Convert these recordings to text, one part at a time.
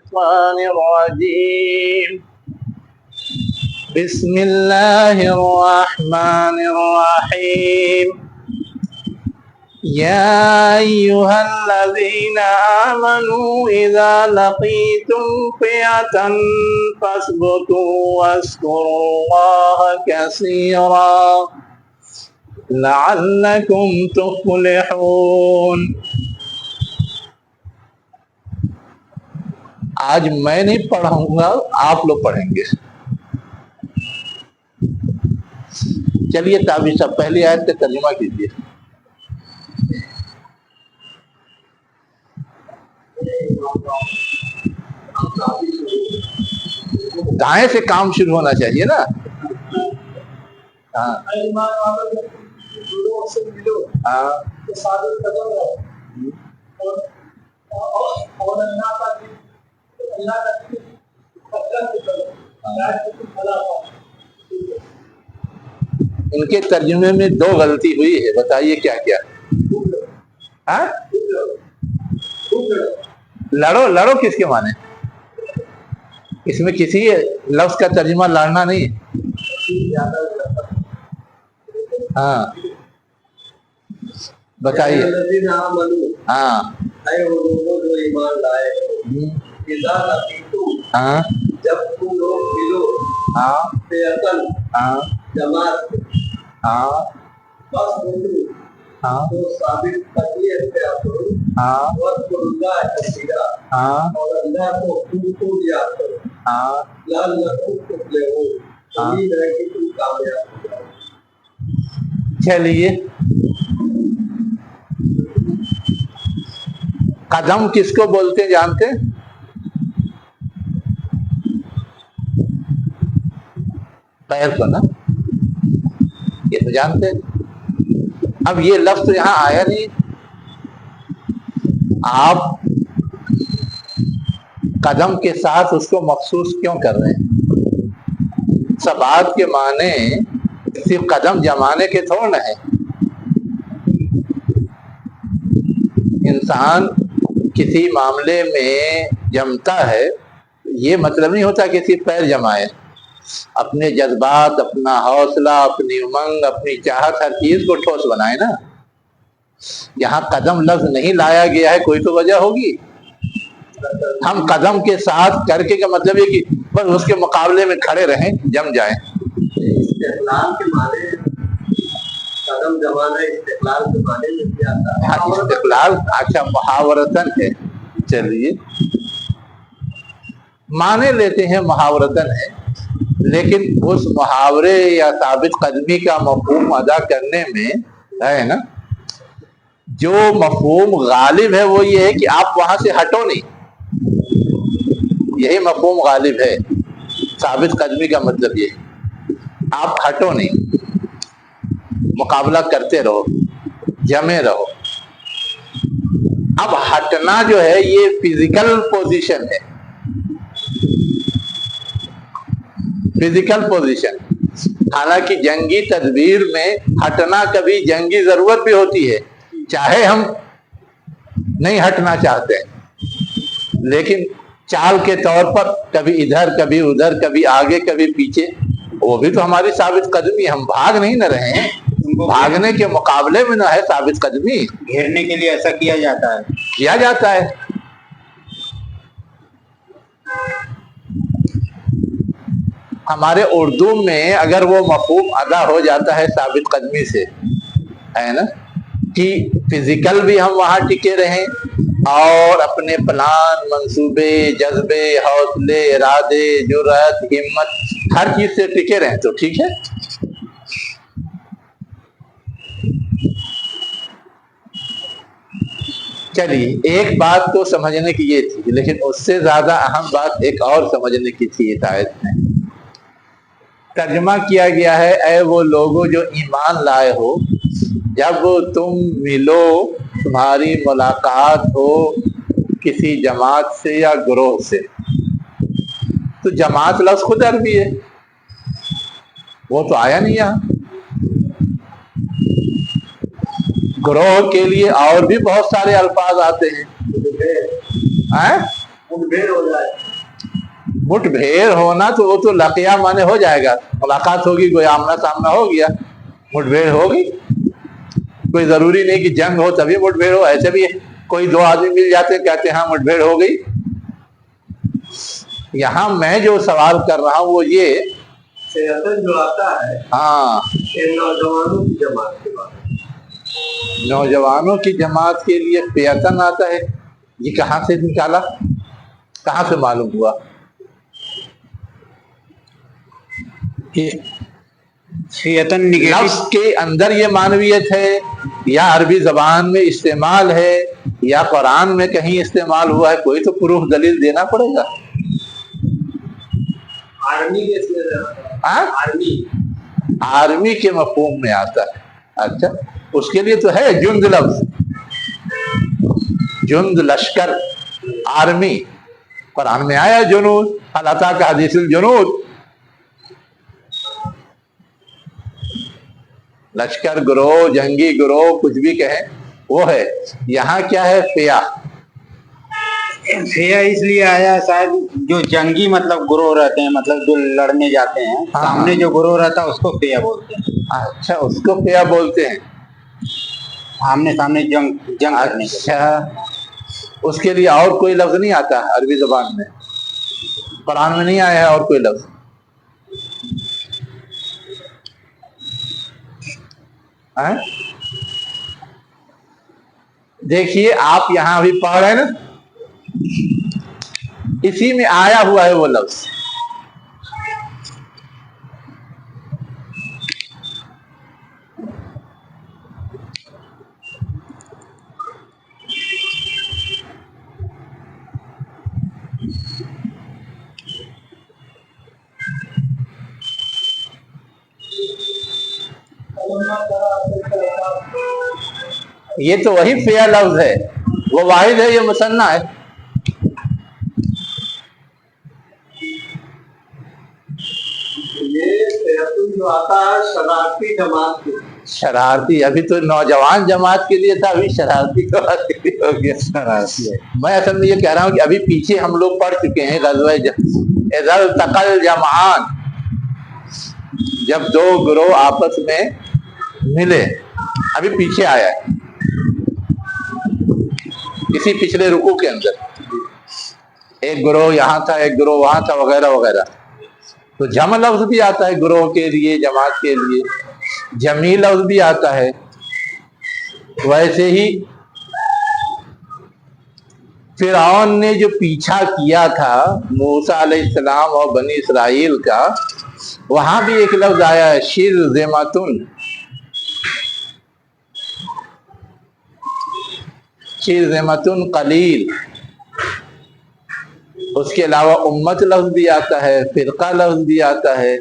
الشيطان الرجيم بسم الله الرحمن الرحيم يا أيها الذين آمنوا إذا لقيتم فئة فاثبتوا واذكروا الله كثيرا لعلكم تفلحون. آج میں نہیں پڑھاؤں گا، آپ لوگ پڑھیں گے. چلیے تابعی صاحب پہلی آیت کا ترجمہ کیجیے. دائیں سے کام شروع ہونا چاہیے نا. ہاں ان کے ترجمے میں دو غلطی ہوئی ہے، بتائیے کیا کیا؟ ہاں لڑو لڑو کس کے معنی؟ اس میں کسی لفظ کا ترجمہ لڑنا نہیں ہے. ہاں بتائیے. ہاں ہاں جب تم لوگ ملو ہاں ہاں جماعت ہاں ہاں تو ثابت قدمی اختیار کرو ہاں اللہ کثیرا ہاں اور اللہ کو خوب یاد کرو ہاں لعلکم تفلحون. امید ہے کہ تم کامیاب ہو جاؤ. چلیے قدم کس کو بولتے ہیں جانتے ہیں؟ پیر کو نا، یہ تو جانتے ہیں. اب یہ لفظ یہاں آیا نہیں، آپ قدم کے ساتھ اس کو مخصوص کیوں کر رہے ہیں؟ ثبات کے معنی صرف قدم جمانے کے تھوڑا نہ ہے. انسان کسی معاملے میں جمتا ہے، یہ مطلب نہیں ہوتا کہ صرف پیر جمائے. اپنے جذبات، اپنا حوصلہ، اپنی امنگ، اپنی چاہت، ہر چیز کو ٹھوس بنائے نا. یہاں قدم لفظ نہیں لایا گیا ہے، کوئی تو وجہ ہوگی. ہم قدم کے ساتھ کر کے کا مطلب ہے کہ بس اس کے مقابلے میں کھڑے رہیں، جم جائیں. استقلال کے معنی قدم جمانا استقلال کے معنی میں کیا آتا ہے؟ استقلال اچھا محاورتن ہے. چلیے معنی لیتے ہیں محاورتن ہے، لیکن اس محاورے یا ثابت قدمی کا مفہوم ادا کرنے میں ہے نا، جو مفہوم غالب ہے وہ یہ ہے کہ آپ وہاں سے ہٹو نہیں. یہی مفہوم غالب ہے. ثابت قدمی کا مطلب یہ ہے آپ ہٹو نہیں، مقابلہ کرتے رہو، جمے رہو. اب ہٹنا جو ہے یہ فزیکل پوزیشن ہے. فزیکل پوزیشن، حالانکہ جنگی تدبیر میں ہٹنا کبھی جنگی ضرورت بھی ہوتی ہے، چاہے ہم نہیں ہٹنا چاہتے ہیں، لیکن چال کے طور پر کبھی ادھر کبھی ادھر، کبھی آگے کبھی پیچھے، وہ بھی تو ہماری ثابت قدمی. ہم بھاگ نہیں نہ رہے ہیں، بھاگنے کے مقابلے میں نہ ہے ثابت قدمی. گھیرنے کے لیے ایسا کیا جاتا ہے. ہمارے اردو میں اگر وہ مفہوم ادا ہو جاتا ہے ثابت قدمی سے، ہے نا، کہ فزیکل بھی ہم وہاں ٹکے رہیں اور اپنے پلان، منصوبے، جذبے، حوصلے، ارادے، جرأت، ہمت، ہر چیز سے ٹکے رہیں تو ٹھیک ہے. چلیے ایک بات تو سمجھنے کی یہ تھی، لیکن اس سے زیادہ اہم بات ایک اور سمجھنے کی تھی. اس آیت میں ترجمہ کیا گیا ہے اے وہ لوگوں جو ایمان لائے ہو، جب تم ملو، تمہاری ملاقات ہو کسی جماعت سے یا گروہ سے. تو جماعت لفظ خود عربی ہے، وہ تو آیا نہیں یہاں. گروہ کے لیے اور بھی بہت سارے الفاظ آتے ہیں. मुठभेड़ हो जाए। मुठभेड़ होना तो वो तो लकिया माने हो जाएगा, मुलाकात होगी, कोई आमना सामना हो गया, मुठभेड़ होगी। कोई जरूरी नहीं कि जंग हो तभी मुठभेड़ हो, ऐसे भी कोई दो आदमी मिल जाते कहते हैं हाँ मुठभेड़ हो गई। यहाँ मैं जो सवाल कर रहा हूँ वो ये सेहतन जो आता है हाँ ये नौजवानों की जमात के बारे में। नौजवानों की जमात के लिए फियतन आता है, ये कहाँ से निकाला, कहाँ से मालूम हुआ? फियतन लफ्ज के अंदर ये मानवियत है या अरबी जबान में इस्तेमाल है या कुरान में कहीं इस्तेमाल हुआ है? कोई तो प्रूफ दलील देना पड़ेगा। आर्मी के इसमें आर्मी के मफहूम में आता है। अच्छा, उसके लिए तो है जुंद लफ्ज, जुंद लश्कर, आर्मी। कुरान में आया जुनूद, अल्लाह का हदीसुल जुनूद, लश्कर गिरोह, जंगी गिरोह, कुछ भी कहें वो है। यहाँ क्या है? फिया। फिया इसलिए आया शायद जो जंगी मतलब गुरोह रहते हैं, मतलब जो लड़ने जाते हैं, हाँ। सामने जो गुरोह रहता है उसको फिया बोलते हैं। अच्छा, उसको फिया बोलते हैं, आमने सामने जंग करने के लिए। अच्छा, उसके लिए और कोई लफ्ज नहीं आता अरबी जबान में? कुरान में नहीं आया है और कोई लफ्ज? देखिए आप यहां भी पढ़ रहे हैं ना, इसी में आया हुआ है वो लफ्ज। ये तो वही फिया लफ्ज है, वो वाहिद है, ये मुसन्ना है। ये सेहतन जो आता है शरारती जमात के। शरारती अभी तो नौजवान जमात के लिए था, अभी शरारती जमात के लिए हो गया। शरारती है। मैं असल में ये कह रहा हूँ कि अभी पीछे हम लोग पढ़ चुके हैं इज़ल तक़ल जमआन, जब दो गिरोह आपस में मिले, अभी पीछे आया है इसी पिछले रुकू के अंदर। एक गिरोह यहाँ था, एक गिरोह वहां था, वगैरह वगैरह। तो जम लफ्ज भी आता है गिरोह के लिए, जमात के लिए, जमी लफ्ज भी आता है। वैसे ही फिरौन ने जो पीछा किया था मूसा अलैहिस्सलाम और बनी इसराइल का, वहां भी एक लफ्ज आया है शिरज़िमतुन, शिरज़िमतुन कलील। उसके अलावा उम्मत लफ्ज भी आता है, फिरका लफ्ज भी आता है,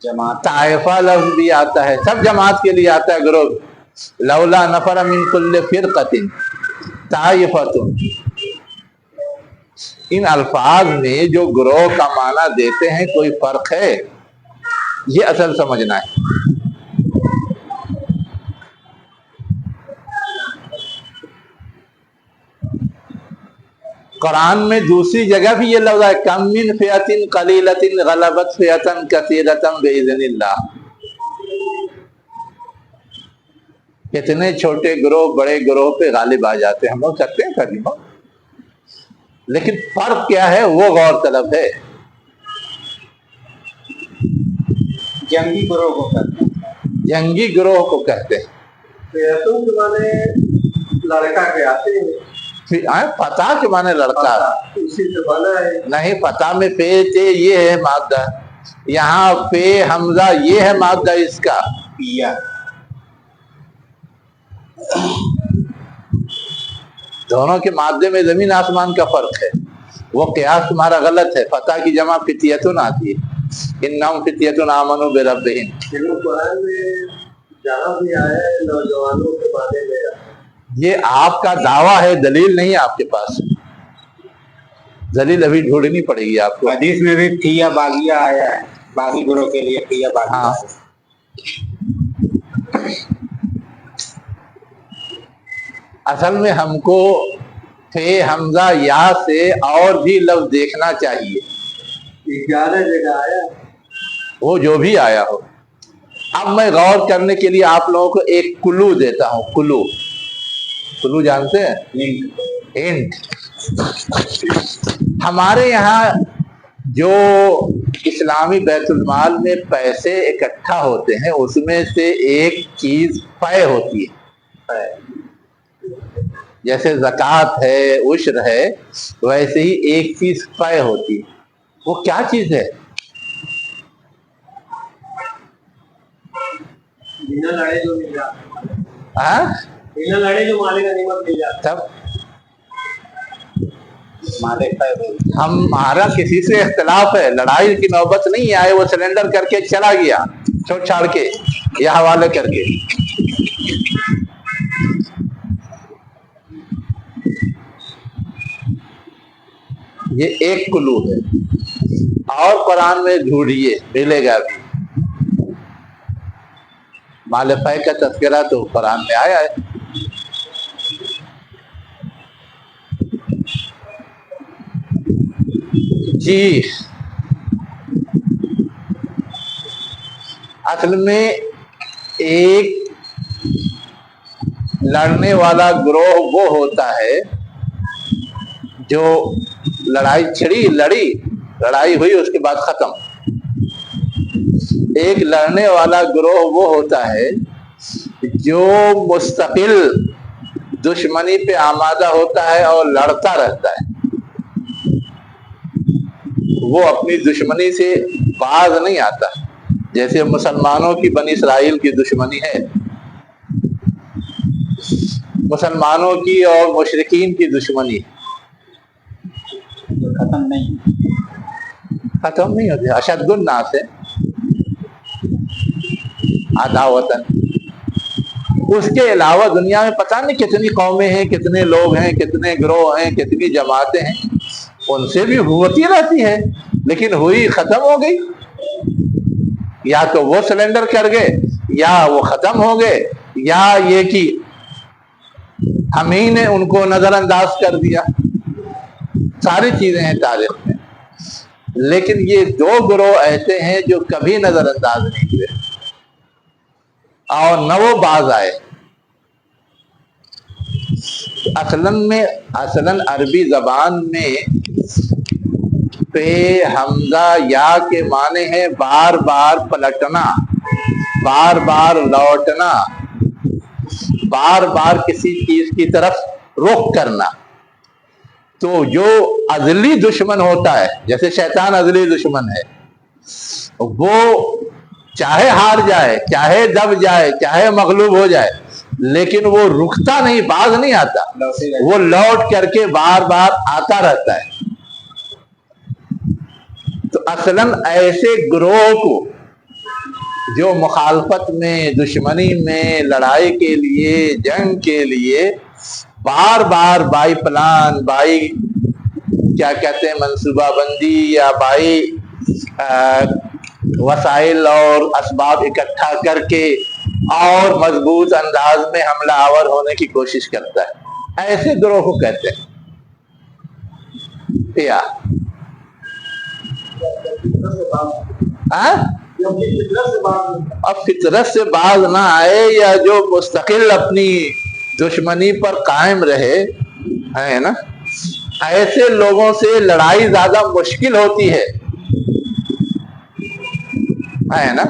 जमात, ताइफा लफ्ज भी आता है, सब जमात के लिए आता है। गिरोह, लौला नफर मिन कुल्लि फिरकतिन ताइफतुन। इन अल्फाज में जो गिरोह का माना देते हैं कोई फर्क है, ये असल समझना है। कुरान में दूसरी जगह भी ये लफ्ज है, कम मिन फियतिन कलीलतिन गलबत फियतन कसीरतन बिइज़्निल्लाह। कितने छोटे गिरोह बड़े गिरोह पे गालिब आ जाते हैं। हम लोग करते हैं करीमा, लेकिन फर्क क्या है वो गौर तलब है। जंगी गिरोह को कहते हैं, जंगी गिरोह को कहते हैं। सेहतन के माने लड़का के आते हैं, पता के माने लड़का, उसी से बना है। नहीं, पता में पे थे ये है मादा, यहाँ पे हमजा ये है मादा इसका पिया। दोनों के मादे में जमीन आसमान का फर्क है। वो कियास तुम्हारा गलत है। फता की जमा फितियतुन आती है, इन्नहुम फितियतुन आमनु बिरब्बिहिम। कुरान में जहाँ भी आया है नौजवानों के बारे में, ये आपका दावा है, दलील नहीं है आपके पास। दलील अभी ढूंढनी पड़ेगी आपको। हदीस में भी फिया बागिया आया है, बागी गिरोह के लिए फिया बागिया। हाँ, असल में हमको फे हमजा या से और भी लफ्ज देखना चाहिए। 11 जगह आया, वो जो भी आया हो। अब मैं गौर करने के लिए आप लोगों को एक कुलू देता हूं। कुलू, कुलू जानते हैं? हिंट। हमारे यहाँ जो इस्लामी बैतुल माल में पैसे इकट्ठा होते हैं उसमें से एक चीज फै होती है। जैसे ज़कात है, उश्र है, वैसे ही एक चीज फै होती है। वो क्या चीज है? बिना लड़े जो मिल जाता, हाँ, बिना लड़े जो मालिक गनीमत मिल जाता। तब हमारा किसी से इख्तलाफ है, लड़ाई की नौबत नहीं आए, वो सरेंडर करके चला गया छोड़ छाड़ के या हवाले करके। ये एक कुलू है। और कुरान में ढूंढिए, मिलेगा भी। माल फै का तज़किरा तो कुरान में आया है। जी, असल में एक लड़ने वाला ग्रोह वो होता है जो लड़ाई छिड़ी, लड़ाई हुई, उसके बाद खत्म। एक लड़ने वाला ग्रोह वो होता है जो मुस्तकिल दुश्मनी पे आमादा होता है और लड़ता रहता है। वो अपनी दुश्मनी से बाज नहीं आता। जैसे मुसलमानों की बनी इसराइल की दुश्मनी है, मुसलमानों की और मुशरिकीन की दुश्मनी खत्म नहीं होती। अशद्दुन नास है अदावतन। उसके अलावा दुनिया में पता नहीं कितनी कौमें हैं, कितने लोग हैं, कितने ग्रोह हैं, कितनी जमातें हैं, उनसे भी होती रहती है, लेकिन हुई खत्म हो गई। या तो वो सरेंडर कर गए, या वो खत्म हो गए, या ये कि हम ही ने उनको नजरअंदाज कर दिया। सारी चीजें हैं तारीख में, लेकिन ये दो ग्रोह ऐसे हैं जो कभी नजरअंदाज नहीं हुए और न वो बाज आए। असलन अरबी जबान में पे हमजा या के माने हैं बार बार पलटना, बार बार लौटना, बार बार किसी चीज की तरफ रुख करना। तो जो अजली दुश्मन होता है, जैसे शैतान अजली दुश्मन है, वो चाहे हार जाए, चाहे दब जाए, चाहे मगलूब हो जाए, लेकिन वो रुकता नहीं, बाज नहीं आता, वो लौट करके बार बार आता रहता है। तो असलन ऐसे ग्रोह को जो मुखालफत में, दुश्मनी में, लड़ाई के लिए, जंग के लिए बार बार बाई प्लान, बाई क्या कहते हैं, मंसूबाबंदी या बाई वसाइल और असबाब इकट्ठा करके और मजबूत अंदाज में हमला आवर होने की कोशिश करता है, ऐसे ग्रोह को कहते हैं। या अब फितरत से बाज ना आए, या जो मुस्तकिल अपनी दुश्मनी पर कायम रहे, है ना, ऐसे लोगों से लड़ाई ज्यादा मुश्किल होती है ना,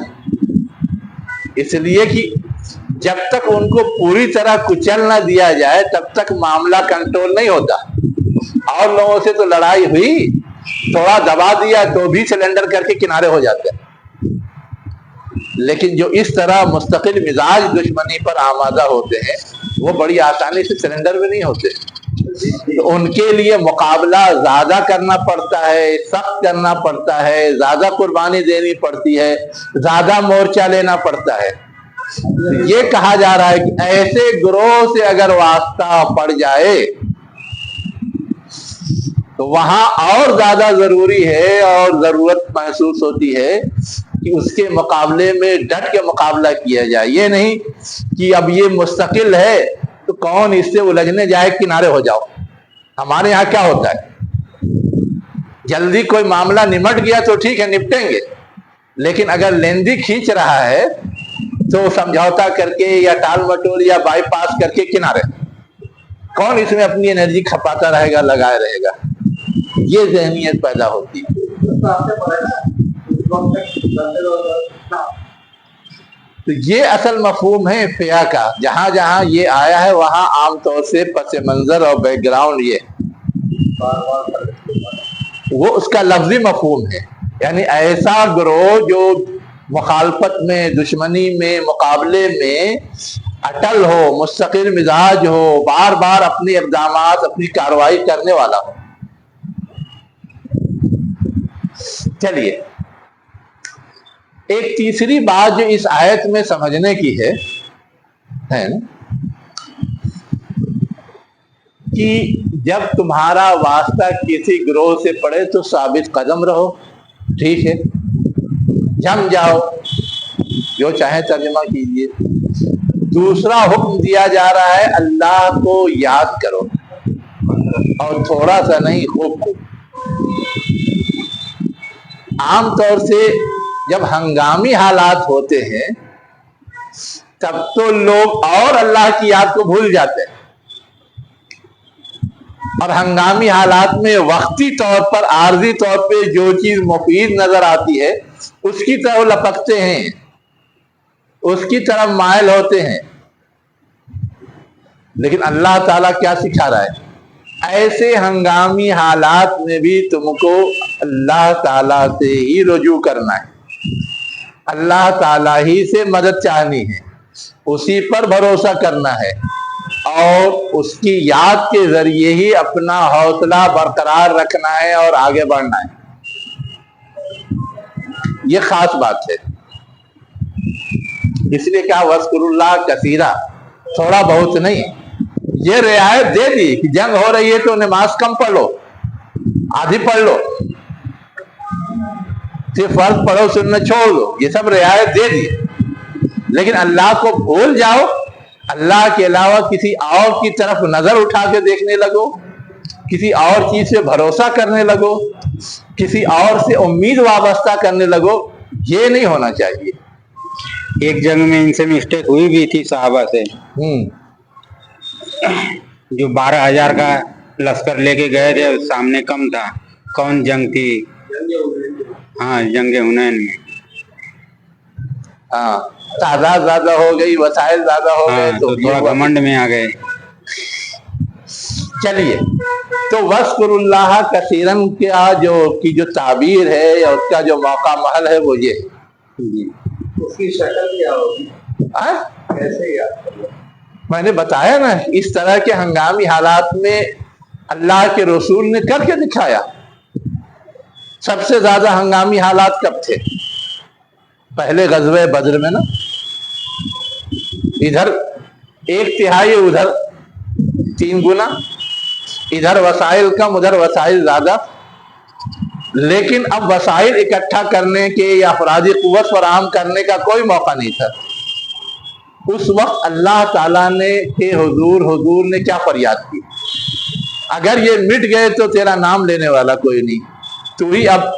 इसलिए कि जब तक उनको पूरी तरह कुचल ना दिया जाए तब तक मामला कंट्रोल नहीं होता। और लोगों से तो लड़ाई हुई, थोड़ा दबा दिया तो भी सिलेंडर करके किनारे हो जाते हैं, लेकिन जो इस तरह मुस्तकिल मिजाज दुश्मनी पर आमादा होते हैं वो बड़ी आसानी से सिलेंडर में नहीं होते। तो उनके लिए मुकाबला ज्यादा करना पड़ता है, सख्त करना पड़ता है, ज्यादा कुर्बानी देनी पड़ती है, ज्यादा मोर्चा लेना पड़ता है। ये कहा जा रहा है कि ऐसे ग्रोह से अगर वास्ता पड़ जाए तो वहां और ज्यादा जरूरी है और जरूरत महसूस होती है कि उसके मुकाबले में डट के मुकाबला किया जाए। ये नहीं कि अब ये मुस्तकिल है तो कौन इससे उलझने जाए, किनारे हो जाओ। हमारे यहाँ क्या होता है, जल्दी कोई मामला निमट गया तो ठीक है, निपटेंगे, लेकिन अगर लेंदी खींच रहा है तो समझौता करके या टाल मटोल या बाईपास करके किनारे, कौन इसमें अपनी एनर्जी खपाता रहेगा, लगाए रहेगा, ये ज़हनियत पैदा होती है। तो ये असल मफहूम है फ़िया का। जहां जहां ये आया है वहां आमतौर से पस मंज़र और बैकग्राउंड ये वो उसका लफ्जी मफहूम है, यानी ऐसा ग्रोह जो मुखालफत में, दुश्मनी में, मुकाबले में अटल हो, मुस्तकिल मिजाज हो, बार बार अपने इक़दामात, अपनी कार्रवाई करने वाला हो। चलिए, एक तीसरी बात जो इस आयत में समझने की है ना, कि जब तुम्हारा वास्ता किसी ग्रोह से पड़े तो साबित कदम रहो, ठीक है, जम जाओ, जो चाहे तर्जुमा कीजिए। दूसरा हुक्म दिया जा रहा है अल्लाह को याद करो, और थोड़ा सा नहीं, खूब। आमतौर से जब हंगामी हालात होते हैं तब तो लोग और अल्लाह की याद को भूल जाते हैं, और हंगामी हालात में वक्ती तौर पर, आर्जी तौर पे जो चीज मुफीद नजर आती है उसकी तरफ लपकते हैं, उसकी तरफ मायल होते हैं। लेकिन अल्लाह ताला क्या सिखा रहा है, ऐसे हंगामी हालात में भी तुमको अल्लाह ताला से ही रुजू करना है, अल्लाह ताला ही से मदद चाहनी है, उसी पर भरोसा करना है, और उसकी याद के जरिए ही अपना हौसला बरकरार रखना है और आगे बढ़ना है। ये खास बात है, इसलिए क्या वज़्कुरुल्लाह कसीरा, थोड़ा बहुत नहीं। ये रियायत दे दी कि जंग हो रही है तो नमाज कम पढ़ लो, आधी पढ़ लो, सिर्फ फर्ज पढ़ो, सुन्नत छोड़ दो, ये सब रियायत दे दी। लेकिन अल्लाह को भूल जाओ, अल्लाह के अलावा किसी और की तरफ नजर उठा के देखने लगो, किसी और चीज से भरोसा करने लगो, किसी और से उम्मीद वाबस्ता करने लगो, ये नहीं होना चाहिए। एक जंग में इनसे मिस्टेक हुई भी थी साहबा से, जो 12,000 का लश्कर लेके गए थे, सामने कम था। कौन जंग थी? हाँ, जंग हुनैन में। हाँ, तादाद ज्यादा हो गई, वसाइल ज्यादा हो गए, तो थोड़ा घमंड में आ गए। चलिए, तो वज़्कुरुल्लाह कसीरन जो ताबीर है या उसका जो मौका महल है वो ये, उसकी शक्ल क्या होगी, कैसे याद करना? मैंने बताया ना, इस तरह के हंगामी हालात में अल्लाह के रसूल ने करके दिखाया। सबसे ज्यादा हंगामी हालात कब थे? पहले गज़वे बद्र में ना, इधर 1/3, उधर 3 गुना, इधर वसाइल कम, उधर वसाइल ज्यादा। लेकिन अब वसाइल इकट्ठा करने के या अफरादी कुव्वत फराहम करने का कोई मौका नहीं था। उस वक्त अल्लाह ताला ने के हुजूर ने क्या फरियाद की, अगर ये मिट गए तो तेरा नाम लेने वाला कोई नहीं, तू ही अब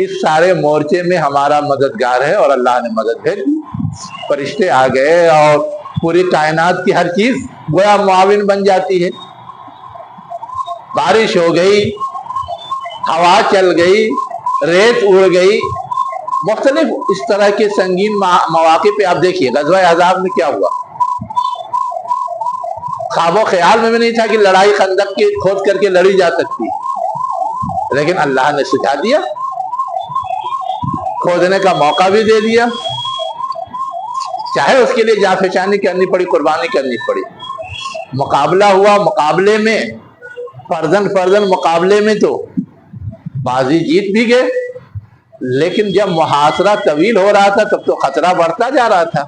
इस सारे मोर्चे में हमारा मददगार है। और अल्लाह ने मदद भेजी, फरिश्ते आ गए और पूरी कायनात की हर चीज गोया मुआविन बन जाती है। बारिश हो गई, हवा चल गई, रेत उड़ गई, मुख्तलिफ इस तरह के संगीन मौके पे आप देखिए ग़ज़वा अहज़ाब में क्या हुआ। ख्वाबो ख्याल में भी नहीं था कि लड़ाई खंदक के खोद करके लड़ी जा सकती, लेकिन अल्लाह ने सिखा दिया, खोदने का मौका भी दे दिया, चाहे उसके लिए जाफेशानी करनी पड़ी, कुर्बानी करनी पड़ी। मुकाबला हुआ, मुकाबले में फर्जन मुकाबले में तो बाजी जीत भी गए, लेकिन जब मुहासरा तवील हो रहा था तब तो खतरा बढ़ता जा रहा था।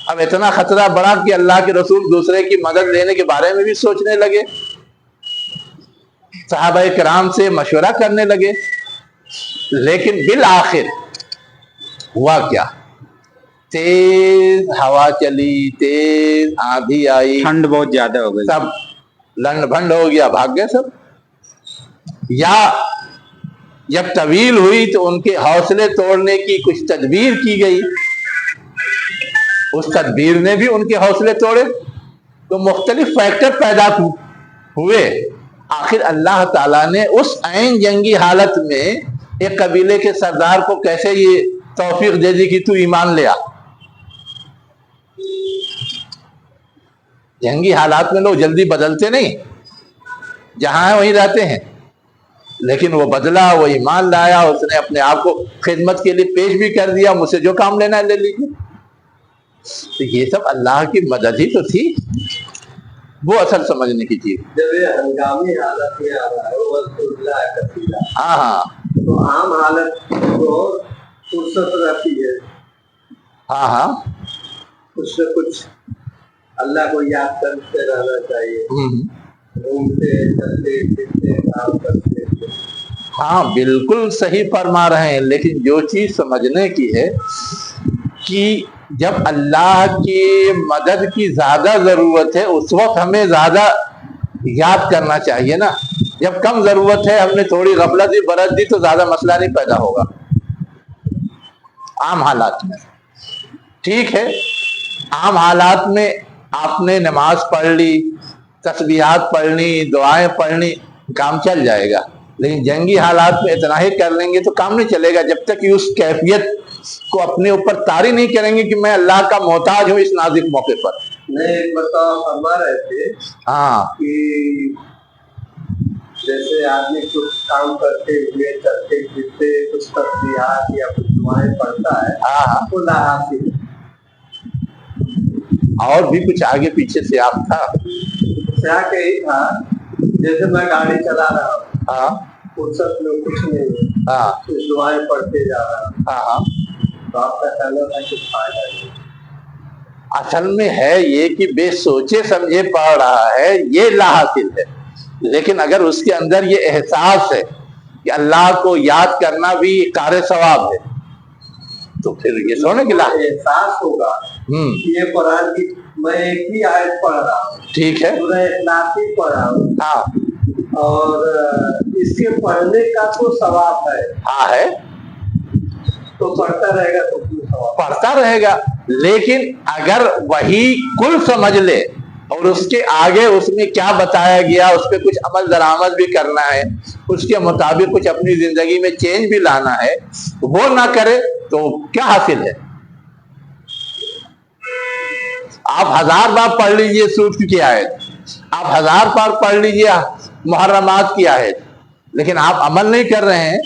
अब इतना खतरा बढ़ा कि अल्लाह के रसूल दूसरे की मदद लेने के बारे में भी सोचने लगे, सहाबाए किराम से मशवरा करने लगे। लेकिन बिल आखिर हुआ क्या, तेज हवा चली, तेज आंधी आई, ठंड बहुत ज्यादा हो गई, सब लंड भंड हो गया, भाग गए सब। या जब तवील हुई तो उनके हौसले तोड़ने की कुछ तदबीर की गई, उस तदबीर ने भी उनके हौसले तोड़े, तो मुख्तलिफ फैक्टर पैदा हुए। आखिर अल्लाह ताला ने उस ऐन जंगी हालत में एक कबीले के सरदार को कैसे ये तौफीक दे दी कि तू ईमान ले आ। जंगी हालात में लोग जल्दी बदलते नहीं, जहां है वहीं रहते हैं, लेकिन वो बदला, वो ईमान लाया, उसने अपने आप को खिदमत के लिए पेश भी कर दिया, मुझसे जो काम लेना है ले लीजिए। तो ये सब अल्लाह की मदद ही तो थी, वो असल समझने की चीज। जब ये हंगामी हालत में आ रहा है वो हाँ हाँ, तो आम हालत तो फुर्सत रहती है, हाँ हाँ, कुछ न कुछ अल्लाह को याद करते रहना चाहिए, घूमते चलते फिरते काम करते। हाँ बिल्कुल सही फरमा रहे हैं, लेकिन जो चीज समझने की है कि जब अल्लाह की मदद की ज्यादा जरूरत है उस वक्त हमें ज्यादा याद करना चाहिए ना। जब कम जरूरत है, हमने थोड़ी गफलत भी बरत दी तो ज्यादा मसला नहीं पैदा होगा आम हालात में। ठीक है, आम हालात में आपने नमाज पढ़ ली, तस्बीहात पढ़ ली, दुआएं पढ़ ली, काम चल जाएगा। लेकिन जंगी हालात में इतना ही कर लेंगे तो काम नहीं चलेगा, जब तक कि उस कैफियत को अपने ऊपर तारी नहीं करेंगे कि मैं अल्लाह का मोहताज हूँ इस नाजुक मौके पर। नहीं बताओ, फरमा रहे थे हाँ कि जैसे आदमी कुछ काम करते हुए चलते फिरते कुछ तस्बीहात या कुछ दुआएं पढ़ता है, हाँ, तो लाहासिल। और भी कुछ आगे पीछे से आप था। क्या कही था, जैसे मैं गाड़ी चला रहा हूँ, हाँ फुर्सत में कुछ नहीं है, हाँ कुछ दुआएं पढ़ते जा रहा हूँ, हाँ हाँ, तो आपका कहना था कुछ फायदा नहीं। असल में है ये कि बेसोचे समझे पढ़ रहा है, ये लाहासिल है। लेकिन अगर उसके अंदर ये एहसास है कि अल्लाह को याद करना भी कार्य सवाब है, तो फिर ये सोने के लायक एहसास होगा। ये कुरान की मैं एक ही आयत पढ़ रहा हूँ, ठीक है, सूरह इखलास ही पढ़ रहा हूँ, हाँ और इसके पढ़ने का तो सवाब है, हाँ है, तो पढ़ता रहेगा तो क्यों सवाब? पढ़ता रहेगा। लेकिन अगर वही कुल समझ ले और उसके आगे उसमें क्या बताया गया उस पर कुछ अमल दरामद भी करना है, उसके मुताबिक कुछ अपनी जिंदगी में चेंज भी लाना है, वो ना करे तो क्या हासिल है। आप 1000 बार पढ़ लीजिए सूद की आयत, आप 1000 बार पढ़ लीजिए मुहर्रमात की आयत, लेकिन आप अमल नहीं कर रहे हैं,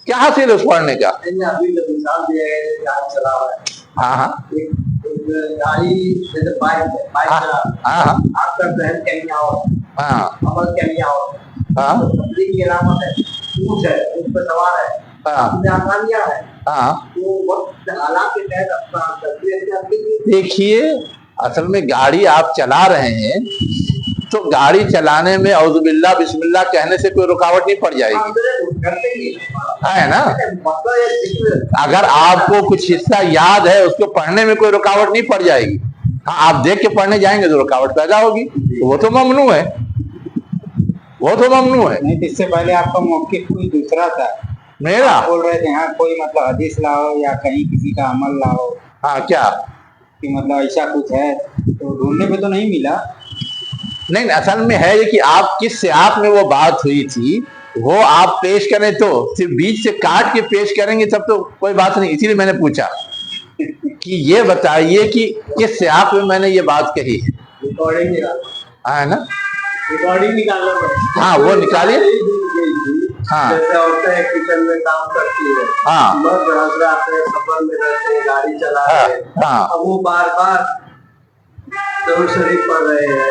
क्या हासिल है उस पढ़ने का। अभी जो मिसाल दिया है, गाड़ी चला रहा है, हाँ हाँ गाड़ी जैसे बाइक चला, हाँ हाँ आपका बहन कैमिया हो, हाँ अमल कैमिया हो, हाँ तकलीफ की अलामत है, ऊँच है, उस पर सवार है, अपने आसानियां है, हाँ। तो वक्त हालात के तहत अपना तस्वीर। देखिए, असल में गाड़ी आप चला रहे हैं तो गाड़ी चलाने में औजुबिल्लाह बिस्मिल्लाह कहने से कोई रुकावट नहीं पड़ जाएगी, है ना। अगर आपको कुछ हिस्सा याद है उसको पढ़ने में कोई रुकावट नहीं पड़ जाएगी। हाँ, आप देख के पढ़ने जाएंगे तो रुकावट पैदा होगी, तो वो तो ममनू है, वो तो ममनू है। नहीं, इससे पहले आपका मौक़िफ़ कोई दूसरा था, मेरा बोल रहे थे हाँ कोई मतलब हदीस लाओ या कहीं किसी का अमल लाओ। हाँ क्या कि मतलब ऐसा कुछ है, तो ढूंढने पे तो नहीं मिला। नहीं, असल में है ये कि आप किस सियाक में वो बात हुई थी वो आप पेश करें, तो सिर्फ बीच से काट के पेश करेंगे तब तो कोई बात नहीं। इसीलिए मैंने पूछा कि ये बताइए कि किस सियाक में मैंने ये बात कही है। रिकॉर्डिंग है ना, रिकॉर्डिंग निकालना पड़ेगा। हाँ वो निकालिए। हाँ जैसे औरतें किचन में काम करती है, हाँ मर्द हजरात सफर में रहते हैं, गाड़ी चला रहे हैं, हाँ अब वो बार बार दरूद शरीफ पढ़ रहे हैं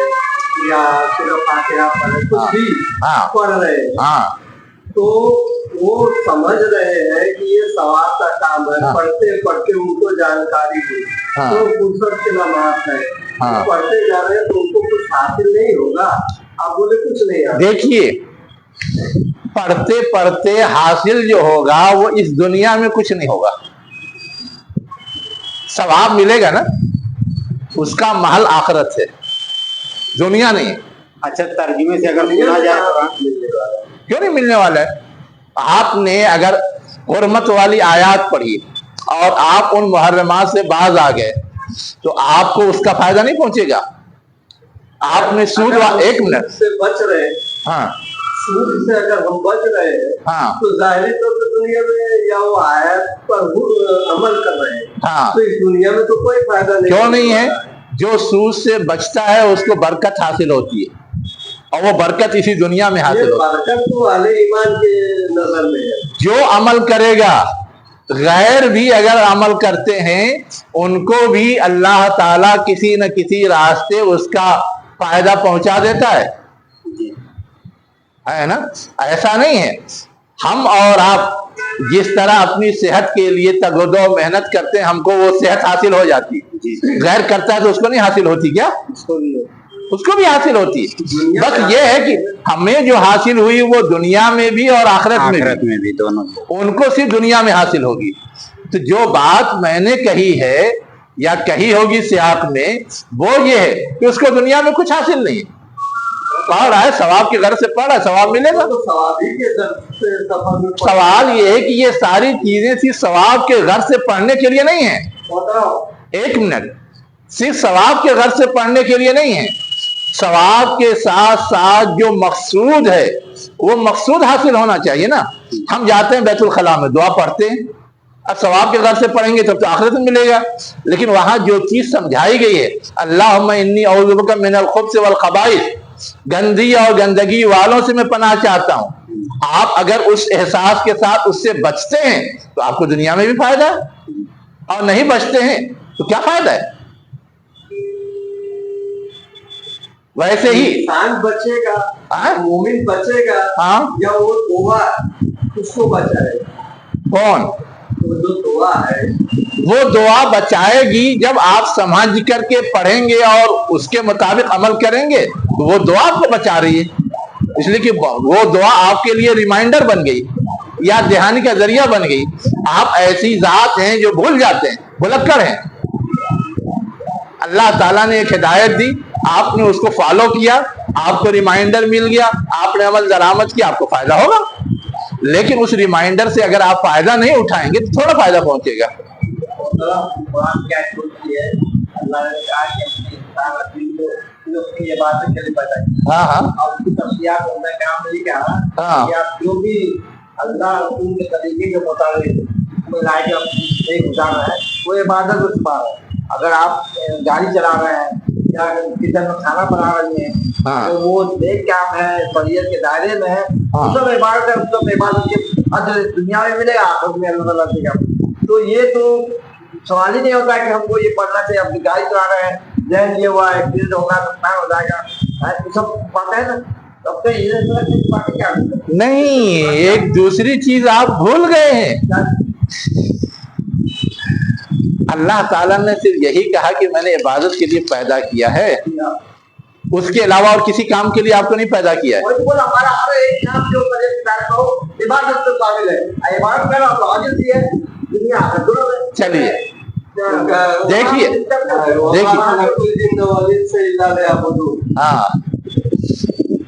या सूरह फातिहा पढ़ रहे, कुछ भी पढ़ रहे हैं, हाँ तो वो समझ रहे हैं कि ये सवाब का काम है। पढ़ते पढ़ते उनको जानकारी हुई, तो फुर्सत के नमाज है, पढ़ते जा रहे हैं तो उनको कुछ हासिल नहीं होगा। आप बोले कुछ नहीं है। देखिए, पढ़ते पढ़ते हासिल जो होगा वो इस दुनिया में कुछ नहीं होगा, सवाब मिलेगा ना, उसका महल आखिरत है, दुनिया नहीं। अच्छा तर्जुमे से अगर सुना जाए क्यों नहीं मिलने वाला है? आपने अगर हुर्मत वाली आयत पढ़ी और आप उन मुहर्रमात से बाज आ गए तो आपको उसका फायदा नहीं पहुंचेगा। आपने सूद एक मिनट से बच रहे, हाँ सूद से अगर हम बच रहे हैं हाँ तो जाहिर तो दुनिया में या वो आयत पर अमल कर रहे हैं, हाँ तो इस दुनिया में तो कोई फायदा नहीं। क्यों नहीं है? जो सूद से बचता है उसको बरकत हासिल होती है और वो बरकत इसी दुनिया में हासिल होती है। बरकत तो अहले ईमान के नजर में है। जो अमल करेगा, गैर भी अगर अमल करते हैं उनको भी अल्लाह ताला किसी न किसी रास्ते उसका फायदा पहुंचा देता है ना? ऐसा नहीं है हम और आप जिस तरह अपनी सेहत के लिए तगदो मेहनत करते हैं हमको वो सेहत हासिल हो जाती है, गैर करता है तो उसको नहीं हासिल होती क्या? उसको भी हासिल होती है। बस ये है कि हमें जो हासिल हुई वो दुनिया में भी और आखिरत में भी दोनों, उनको सिर्फ दुनिया में हासिल होगी। तो जो बात मैंने कही है या कही होगी सियाक में वो ये है कि उसको दुनिया में कुछ हासिल नहीं है। पढ़ रहा है सवाब के घर से पढ़ रहा है, सवाब मिलेगा। तो सवाल ये है कि ये सारी चीजें सिर्फ सवाब के घर से पढ़ने के लिए नहीं है। एक मिनट, सिर्फ सवाब के घर से पढ़ने के लिए नहीं है, सवाब के साथ साथ जो मकसूद है वो मकसूद हासिल होना चाहिए ना। हम जाते हैं बैतुल खला में दुआ पढ़ते हैं, अब सवाब के घर से पढ़ेंगे तब तो आखिरत में मिलेगा, लेकिन वहां जो चीज समझाई गई है अल्लाहुम्मा इन्नी औज़ु बिका मिनल खुब्स वल खबाइस, गंदी और गंदगी वालों से मैं पनाह चाहता हूं। आप अगर उस एहसास के साथ उससे बचते हैं तो आपको दुनिया में भी फायदा है, और नहीं बचते हैं तो क्या फायदा है? वैसे ही इंसान बचेगा, मोमिन बचेगा, हाँ या वो तौबा उसको बचाए? कौन? तो जो दुआ है वो दुआ बचाएगी जब आप समझ करके पढ़ेंगे और उसके मुताबिक अमल करेंगे तो वो दुआ आपको बचा रही है, इसलिए कि वो दुआ आपके लिए रिमाइंडर बन गई या दहानी का जरिया बन गई। आप ऐसी जात हैं जो भूल जाते हैं, भुलक्कड़ हैं। अल्लाह ताला ने एक हिदायत दी, आपने उसको फॉलो किया, आपको रिमाइंडर मिल गया, आपने अमल दरामद किया, आपको फायदा होगा। लेकिन उस रिमाइंडर से अगर आप फायदा नहीं उठाएंगे तो थोड़ा फायदा पहुंचेगा। हाँ हाँ जो भी अल्लाह के तरीके के मुताबिक गुजारा है वो इबादत में शुमार है। अगर आप गाड़ी चला रहे हैं या किचन में खाना बना रही हैं, तो वो नेक काम है, शरीयत के दायरे में है, सब इबादत है, सब इबादत के अजर दुनिया में मिलेगा, आखिरत में अल्लाह ताला देगा। तो ये तो सवाल ही नहीं होता कि हमको ये पढ़ना चाहिए। अपनी गाड़ी चला रहे हैं, जैन ये हुआ, एक्सीडेंट होगा, नुकसान हो जाएगा, तो सब बातें है ना। तब तो ये बातें क्या नहीं, एक दूसरी चीज आप भूल गए हैं। अल्लाह ताला ने सिर्फ यही कहा कि मैंने इबादत के लिए पैदा किया है, उसके अलावा और किसी काम के लिए आपको नहीं पैदा किया है। हमारा हर एक काम जो इबादत तो शामिल है, इबादत करना तो आजिज़ ही है, दुनिया दोनों में। चलिए देखिए हाँ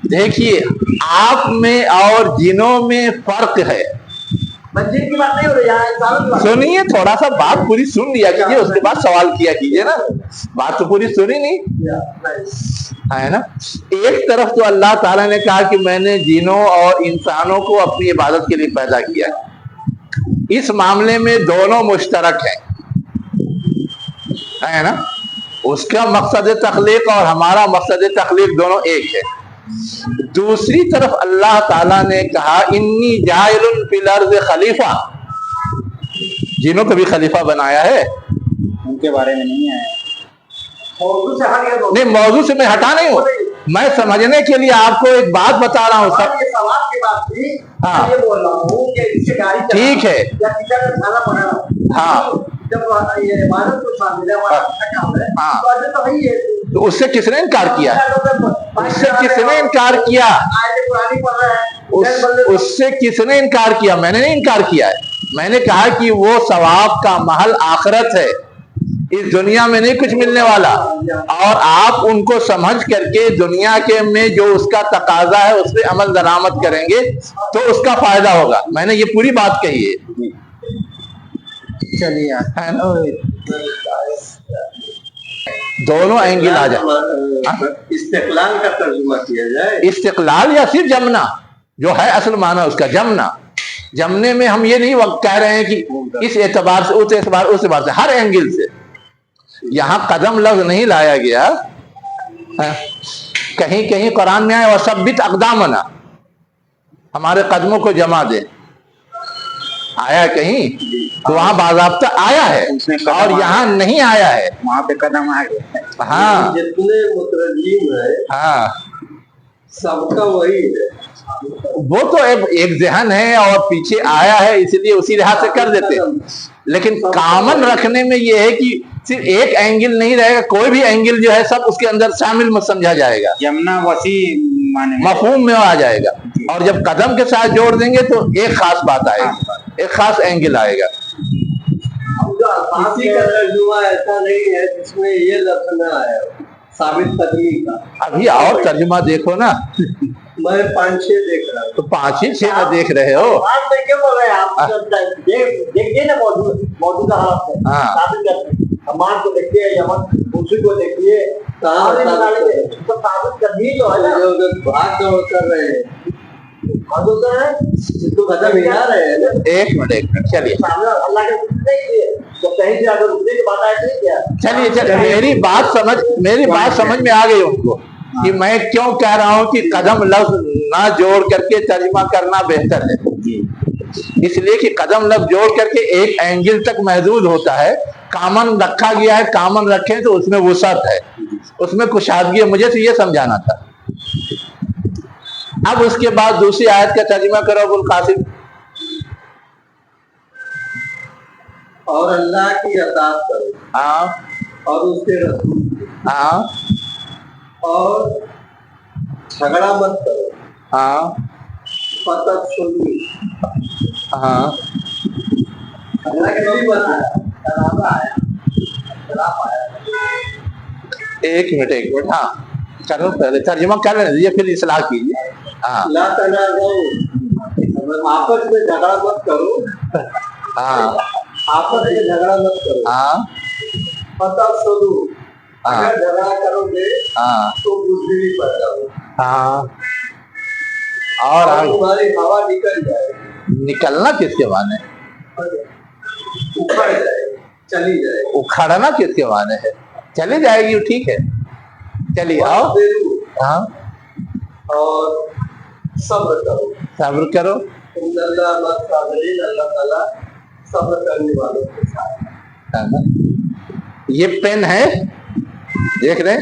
देखिए, आप में और जिनों में फर्क है। की बात नहीं हो रही है, सुनिए, थोड़ा सा बात पूरी सुन लिया कीजिए, उसके बाद सवाल किया कीजिए ना। बात तो पूरी सुनी नहीं है ना। एक तरफ तो अल्लाह ताला ने कहा कि मैंने जिनों और इंसानों को अपनी इबादत के लिए पैदा किया, इस मामले में दोनों मुश्तरक है ना। उसका मकसद तख्लीक और हमारा मकसद तख्लीक दोनों एक है। दूसरी तरफ अल्लाह ताला ने कहा इन्नी जाइलुन फिल अर्ज़ खलीफा, जिन्हों को भी खलीफा बनाया है, उनके बारे में नहीं है। मौजू से हट गया, नहीं मौजू से मैं हटा नहीं हूँ, मैं समझने के लिए आपको एक बात बता रहा हूँ। सवाल की बात थी, हाँ ये बोल रहा हूँ कि इससे गाड़ी ठीक है, या किचन में खाना बनाना, हाँ जब ये इबादत को शामिल है, हमारा अच्छा काम है, हाँ। तो अजर तो वही है। तो उससे किसने इनकार किया? उससे किसने इनकार किया? पुरानी पढ़ रहे हैं, उससे किसने इनकार किया? मैंने नहीं इनकार किया है। मैंने कहा कि वो सवाब का महल आखिरत है, इस दुनिया में नहीं कुछ मिलने वाला, और आप उनको समझ करके दुनिया के में जो उसका तकाजा है उस पर अमल दरामद करेंगे तो उसका फायदा होगा। मैंने ये पूरी बात कही है। चलिए है ना, दोनों एंगल आ जाए। इस्तिकलाल का तर्जुमा किया जाए। इस्तिकलाल या सिर्फ जमना जो है असल माना उसका, जमना। जमने में हम ये नहीं कह रहे हैं कि इस एतबार से उस एतबार उस एतबार से, हर एंगल से। यहाँ कदम लफ्ज नहीं लाया गया है। कहीं कहीं कुरान में आया वसब्बित अक़दामना, हमारे कदमों को जमा दे, आया कहीं तो वहां बाज़ाब्ता आया है, और यहाँ नहीं आया है, वहां पे कदम आ गया। हाँ जितने मुतरजीम है हाँ, सबका वही है। वो तो एक जहन है और पीछे आया है, इसलिए उसी लिहाज से कर देते हैं। लेकिन कॉमन रखने में ये है कि सिर्फ एक एंगल नहीं रहेगा, कोई भी एंगल जो है सब उसके अंदर शामिल मत समझा जाएगा, यमुना वसी माने मफहूम में आ जाएगा। और जब कदम के साथ जोड़ देंगे तो एक खास बात आएगी, एक खास एंगल आएगा। किसी का तर्जुमा ऐसा नहीं है जिसमें ये लफ्ज न आया साबित कदमी का। अभी और तर्जुमा देखो ना, मैं 5-6 देख रहा हूँ। तो 5-6 में देख रहे हो। आप क्यों बोल रहे हैं? आप देखिए ना मौजूदा हालत में। हाँ। साबित करते हमार को देखिए, यमन उसी को देखिए, कहाँ तो साबित कदमी जो है ना, भाग दौड़ कर रहे हैं, जिसको कदम हिला रहे हैं। एक मिनट चलिए, अल्लाह के देखिए तो कहीं से अगर रुकने की बात आए तो क्या? चलिए मेरी बात समझ में आ गई उनको कि मैं क्यों कह रहा हूं कि कदम लफ्ज ना जोड़ करके तर्जुमा करना बेहतर है। इसलिए कि कदम लफ्ज जोड़ करके एक एंगल तक महदूद होता है, कामन रखा गया है, कामन रखें तो उसमें वुसअत है, उसमें कुशादगी है। मुझे तो ये समझाना था। अब उसके बाद दूसरी आयत का तर्जुमा करो अबुल कासिम। और अल्लाह की अताअत करो, हाँ, और उसके रसूल, हाँ, और झगड़ा मत करो, हाँ, फतह सुनी, हाँ, अल्लाह के नबी बताया, एक मिनट हाँ करो, पहले तर्जुमा कर लेने दीजिए फिर इस्लाह कीजिए। हाँ, ला तनाज़ौ, आपस में झगड़ा मत करो, हाँ, आपस में झगड़ा मत करो, हाँ, फतह सुनी, हाँ, अगर झगड़ा करोगे हाँ, तो बुज़दिली पड़ जाओगे, हाँ, और तुम्हारी हवा निकल जाएगी। निकलना किसके माने? उखड़ जाएगी, चली जाएगी। उखाड़ना किसके माने है? चली जाएगी, ठीक है, चलिए आओ। हाँ, और सब्र करो, सब्र करो, अल्लाह ताला सब्र करने वालों के साथ है ना? ये पेन है, देख रहे,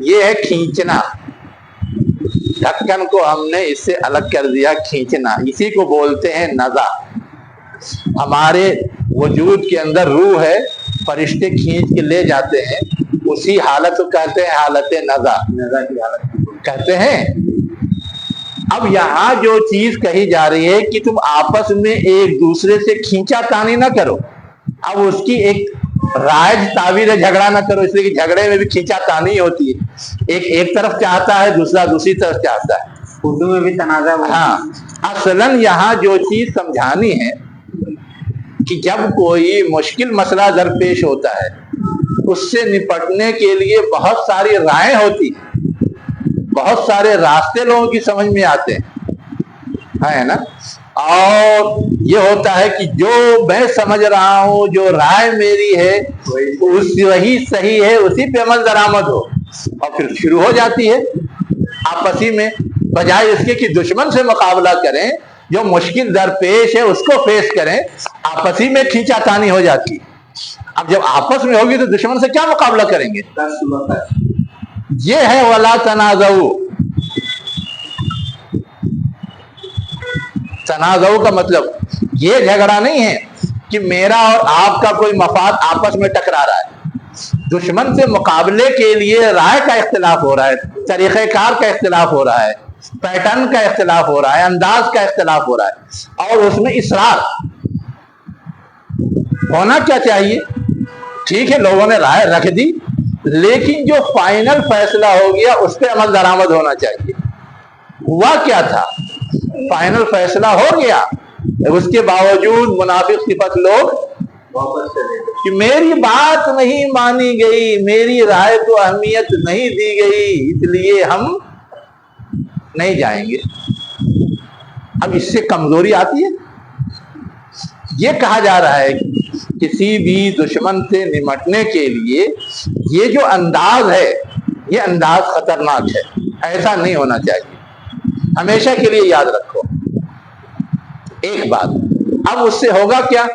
ये है खींचना। ढक्कन को हमने इससे अलग कर दिया, खींचना, इसी को बोलते हैं नज़ा। हमारे वजूद के अंदर रूह है, फरिश्ते खींच के ले जाते हैं, उसी हालत को कहते हैं हालत नज़ा, नज़ा की हालत कहते हैं। अब यहाँ जो चीज कही जा रही है कि तुम आपस में एक दूसरे से खींचा तानी ना करो, अब उसकी एक राज ताबीर है झगड़ा ना करो, इसलिए कि झगड़े में भी खींचा तानी होती है, एक तरफ चाहता है, दूसरा दूसरी तरफ चाहता है, उर्दू में भी तनाज़ा। हाँ, असलन यहाँ जो चीज समझानी है कि जब कोई मुश्किल मसला दरपेश होता है, उससे निपटने के लिए बहुत सारी राहें होती हैं, बहुत सारे रास्ते लोगों की समझ में आते हैं, है ना। और ये होता है कि जो मैं समझ रहा हूँ, जो राय मेरी है वही सही है, उसी पे अमल दरामद हो, और फिर शुरू हो जाती है आपसी में, बजाय इसके कि दुश्मन से मुकाबला करें, जो मुश्किल दरपेश है उसको फेस करें, आपसी में खींचातानी हो जाती है। अब जब आपस में होगी तो दुश्मन से क्या मुकाबला करेंगे? ये है वला तनाज़ऊ। तनाज़ऊ का मतलब ये झगड़ा नहीं है कि मेरा और आपका कोई मफाद आपस में टकरा रहा है। दुश्मन से मुकाबले के लिए राय का इख्तिलाफ हो रहा है, तरीक़ेकार का इख्तिलाफ हो रहा है, पैटर्न का इख्तिलाफ हो रहा है, अंदाज का इख्तिलाफ हो रहा है, और उसमें इसरार होना क्या चाहिए? ठीक है, लोगों ने राय रख दी, लेकिन जो फाइनल फैसला हो गया उस पर अमल दरामद होना चाहिए। हुआ क्या था? फाइनल फैसला हो गया, उसके बावजूद मुनाफिक सिफत लोग वापस चले गए कि मेरी बात नहीं मानी गई, मेरी राय को अहमियत नहीं दी गई, इसलिए हम नहीं जाएंगे। अब इससे कमजोरी आती है। ये कहा जा रहा है कि किसी भी दुश्मन से निपटने के लिए ये जो अंदाज है, ये अंदाज खतरनाक है, ऐसा नहीं होना चाहिए। हमेशा के लिए याद रखो एक बात। अब उससे होगा क्या?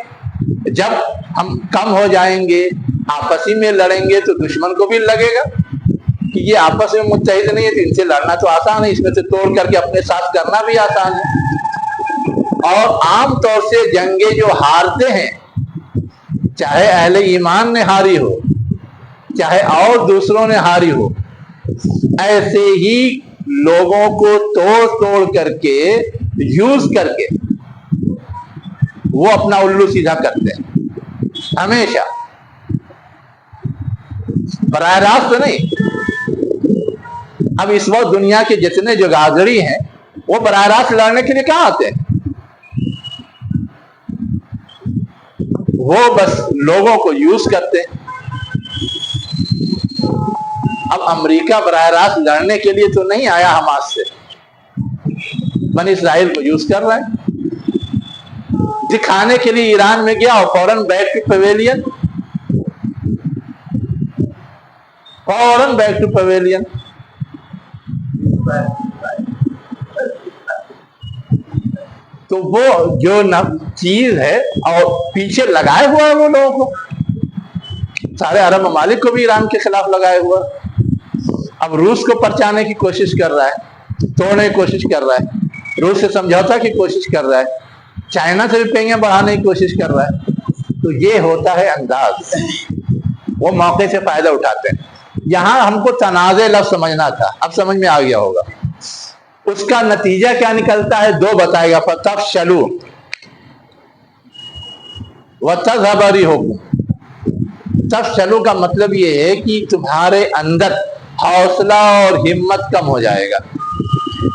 जब हम कम हो जाएंगे, आपसी में लड़ेंगे, तो दुश्मन को भी लगेगा कि ये आपस में मुत्तहिद नहीं है, तो इनसे लड़ना तो आसान है, इसमें से तोड़ करके अपने साथ करना भी आसान है। और आम तौर से जंगे जो हारते हैं, चाहे अहले ईमान ने हारी हो, चाहे और दूसरों ने हारी हो, ऐसे ही लोगों को तोड़ तोड़ करके, यूज करके वो अपना उल्लू सीधा करते हैं हमेशा, बराह रास्त नहीं। अब इस वक्त दुनिया के जितने जो गाजरी हैं, वो बराह रास्त लड़ने के लिए कहां आते हैं? वो बस लोगों को यूज करते हैं। अब अमेरिका बराह रास्त लड़ने के लिए तो नहीं आया हमास से, बनी इस्राइल को यूज कर रहा है। दिखाने के लिए ईरान में गया और फौरन बैक टू पवेलियन, फौरन बैक टू पवेलियन। तो वो जो चीज है, और पीछे लगाए हुआ है वो लोगों को, सारे अरब ममालिक को भी ईरान के खिलाफ लगाए हुआ। अब रूस को परचाने की कोशिश कर रहा है, तोड़ने की कोशिश कर रहा है, रूस से समझौता की कोशिश कर रहा है, चाइना से भी पेंगे बढ़ाने की कोशिश कर रहा है। तो ये होता है अंदाज, वो मौके से फायदा उठाते हैं। यहां हमको तनाज़े लफ्ज़ समझना था, अब समझ में आ गया होगा। उसका नतीजा क्या निकलता है? दो बताएगा, फतफशलू व तज़हब रिहुकुम। तफशलू का मतलब ये है कि तुम्हारे अंदर हौसला और हिम्मत कम हो जाएगा,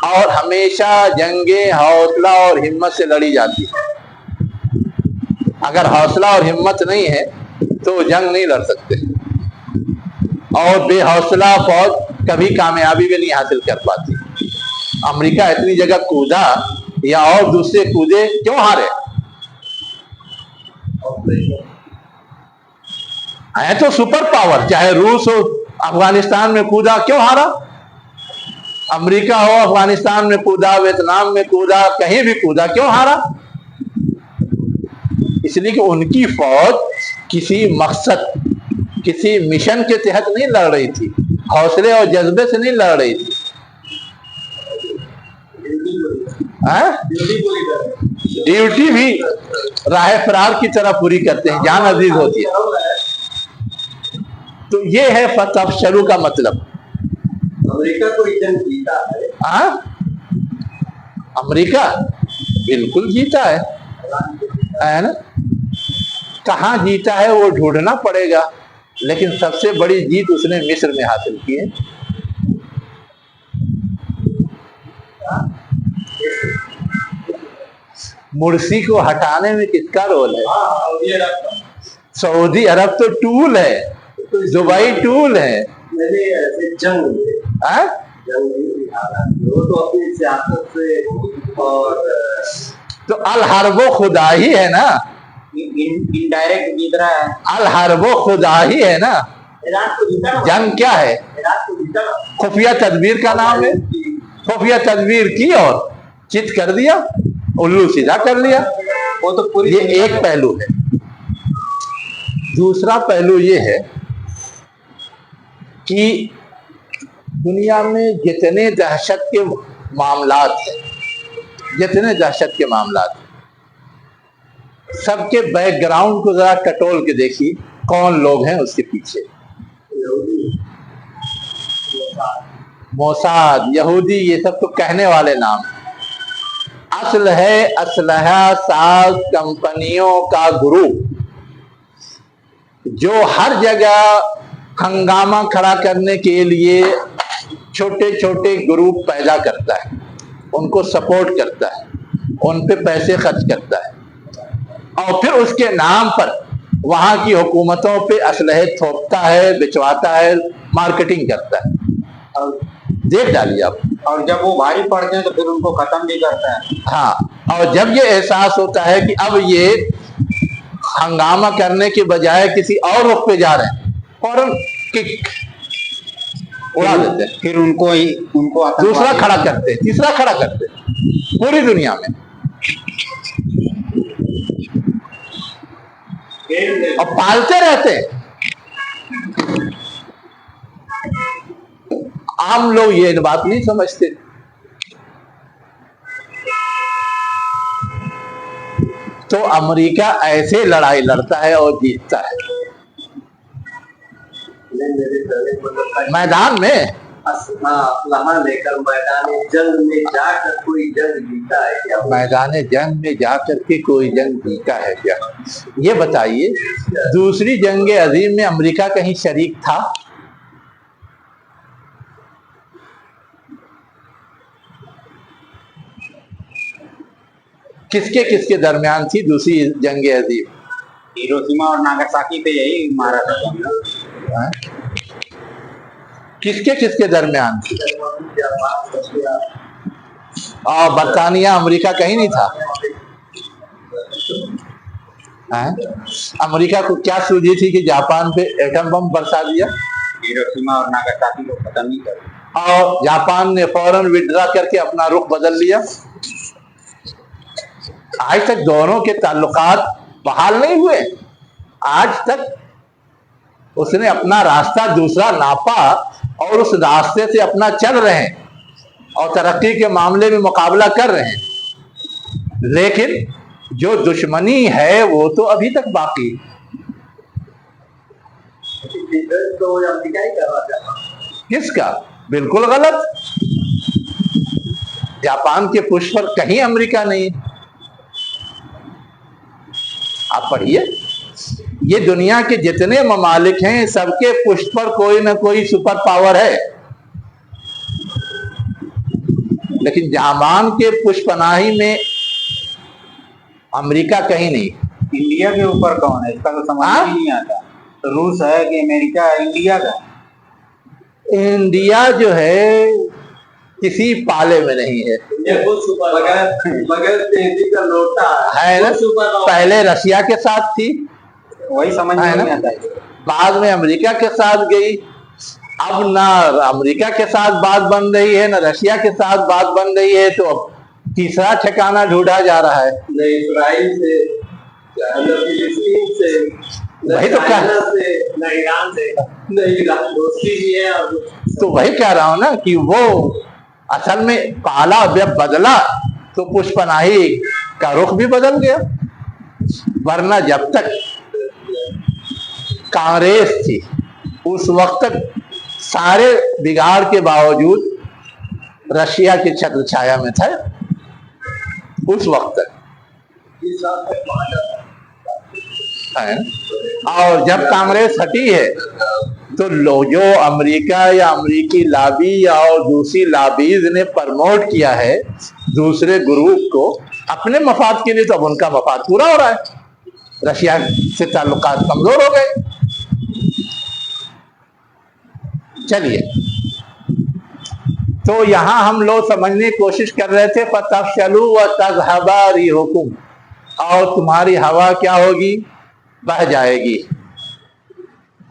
और हमेशा जंगे हौसला और हिम्मत से लड़ी जाती है। अगर हौसला और हिम्मत नहीं है तो जंग नहीं लड़ सकते, और बेहौसला फौज कभी कामयाबी भी नहीं हासिल कर पाती। अमेरिका इतनी जगह कूदा या और दूसरे कूदे, क्यों हारे? है तो सुपर पावर, चाहे रूस हो, अफगानिस्तान में कूदा, क्यों हारा? अमेरिका हो, अफगानिस्तान में कूदा, वियतनाम में कूदा, कहीं भी कूदा, क्यों हारा? इसलिए कि उनकी फौज किसी मकसद, किसी मिशन के तहत नहीं लड़ रही थी, हौसले और जज्बे से नहीं लड़ रही थी। ड्यूटी भी राह फरार की तरह पूरी करते हैं, जान अजीज होती है। तो ये है फतफशलू का मतलब। अमेरिका कोई जंग जीता है? अमेरिका बिल्कुल जीता है ना? कहाँ जीता है वो ढूंढना पड़ेगा, लेकिन सबसे बड़ी जीत उसने मिस्र में हासिल की है। मुर्सी को हटाने में किसका रोल है? सऊदी अरब तो टूल है, दुबई टूल है। जंग वो तो अपनी सियासत से, और तो अल हरबो खुदा ही है ना, इनडायरेक्ट जीत रहा है। अल हरबो खुदा ही है ना। जंग क्या है? खुफिया तदबीर का नाम है। खुफिया तदबीर की और चित कर दिया, उल्लू सीधा कर लिया। वो तो पूरी, ये एक पहलू है। दूसरा पहलू ये है कि दुनिया में जितने दहशत के मामलात हैं, जितने दहशत के मामलात, सबके बैकग्राउंड को जरा टटोल के देखिए, कौन लोग हैं उसके पीछे। मोसाद, यहूदी, ये सब तो कहने वाले नाम। असल है असलहा साज कंपनियों का ग्रुप, جو ہر جگہ ہنگامہ کھڑا کرنے کے لیے چھوٹے چھوٹے گروپ پیدا کرتا ہے، ان کو سپورٹ کرتا ہے، ان پہ پیسے خرچ کرتا ہے، اور پھر اس کے نام پر وہاں کی حکومتوں پہ اسلحے تھوپتا ہے، بچواتا ہے، مارکیٹنگ کرتا ہے. اور دیکھ ڈالیے آپ. اور جب وہ بھاری پڑتے ہیں تو پھر ان کو ختم بھی کرتا ہے. ہاں، اور جب یہ احساس ہوتا ہے کہ اب یہ ہنگامہ کرنے کے بجائے کسی اور رخ پہ جا رہے ہیں، فوراً کک اڑا دیتے ہیں، پھر ان کو دوسرا کھڑا کرتے ہیں، تیسرا کھڑا کرتے ہیں پوری دنیا میں، اور پالتے رہتے ہیں. عام لوگ یہ بات نہیں سمجھتے. تو امریکہ ایسے لڑائی لڑتا ہے اور جیتتا ہے میدان میں. اسلحہ لے کر میدان جنگ میں جا کر کوئی جنگ جیتا ہے کیا؟ میدان جنگ میں جا کر کے کوئی جنگ جیتا ہے کیا؟ یہ بتائیے، دوسری جنگ عظیم میں امریکہ کہیں شریک تھا؟ کس کے درمیان تھی دوسری جنگ عظیم؟ ہیروشیما اور ناگاساکی پہ یہی مارا تھا. کس کے درمیان تھی؟ اور برطانیہ امریکہ کہیں نہیں تھا. امریکہ کو کیا سوجی تھی کہ جاپان پہ ایٹم بم برسا دیا؟ ہیروشیما اور ناگاساکی کو ختم نہیں کر، اور جاپان نے فوراً وڈرا کر کے اپنا رخ بدل لیا. آج تک دونوں کے تعلقات بحال نہیں ہوئے. آج تک اس نے اپنا راستہ دوسرا ناپا اور اس راستے سے اپنا چل رہے ہیں اور ترقی کے معاملے میں مقابلہ کر رہے ہیں، لیکن جو دشمنی ہے وہ تو ابھی تک باقی. کس کا؟ بالکل غلط. جاپان کے پشت پر کہیں امریکہ نہیں. آپ پڑھیے، یہ دنیا کے جتنے ممالک ہیں سب کے پشت پر کوئی نہ کوئی سپر پاور ہے، لیکن جاپان کے پشت پناہی میں امریکہ کہیں نہیں. انڈیا کے اوپر کون ہے اس کا تو سمجھ ہی نہیں آتا. روس ہے کہ امریکہ ہے؟ انڈیا کا. انڈیا جو ہے کسی پالے میں نہیں ہے. ہے نا، پہلے رشیا کے ساتھ تھی، وہی سمجھ میں نہیں آتا ہے. بعد میں امریکہ کے ساتھ گئی. اب نہ امریکہ کے ساتھ بات بن رہی ہے نہ رشیا کے ساتھ بات بن رہی ہے، تو اب تیسرا ٹھکانہ ڈھونڈا جا رہا ہے. نہ اسرائیل سے، نہ فلسطین سے، وہی تو نہ ایران سے، نہ ایران دوستی بھی ہے. تو وہی کہہ رہا ہوں نا کہ وہ اصل میں پالا جب بدلا تو پشت پناہی کا رخ بھی بدل گیا. ورنہ جب تک کانگریس تھی اس وقت تک سارے بگاڑ کے باوجود رشیا کے چھتر چھایا میں تھا. اس وقت تک اور جب کانگریس ہٹی ہے تو جو امریکہ یا امریکی لابی اور دوسری لابیز نے پرموٹ کیا ہے دوسرے گروپ کو اپنے مفاد کے لیے، تو اب ان کا مفاد پورا ہو رہا ہے. رشیا سے تعلقات کمزور ہو گئے. چلیے، تو یہاں ہم لوگ سمجھنے کی کوشش کر رہے تھے فَتَفْشَلُوا وَتَذْهَبَ رِيحُكُمْ، اور تمہاری ہوا کیا ہوگی؟ بہہ جائے گی،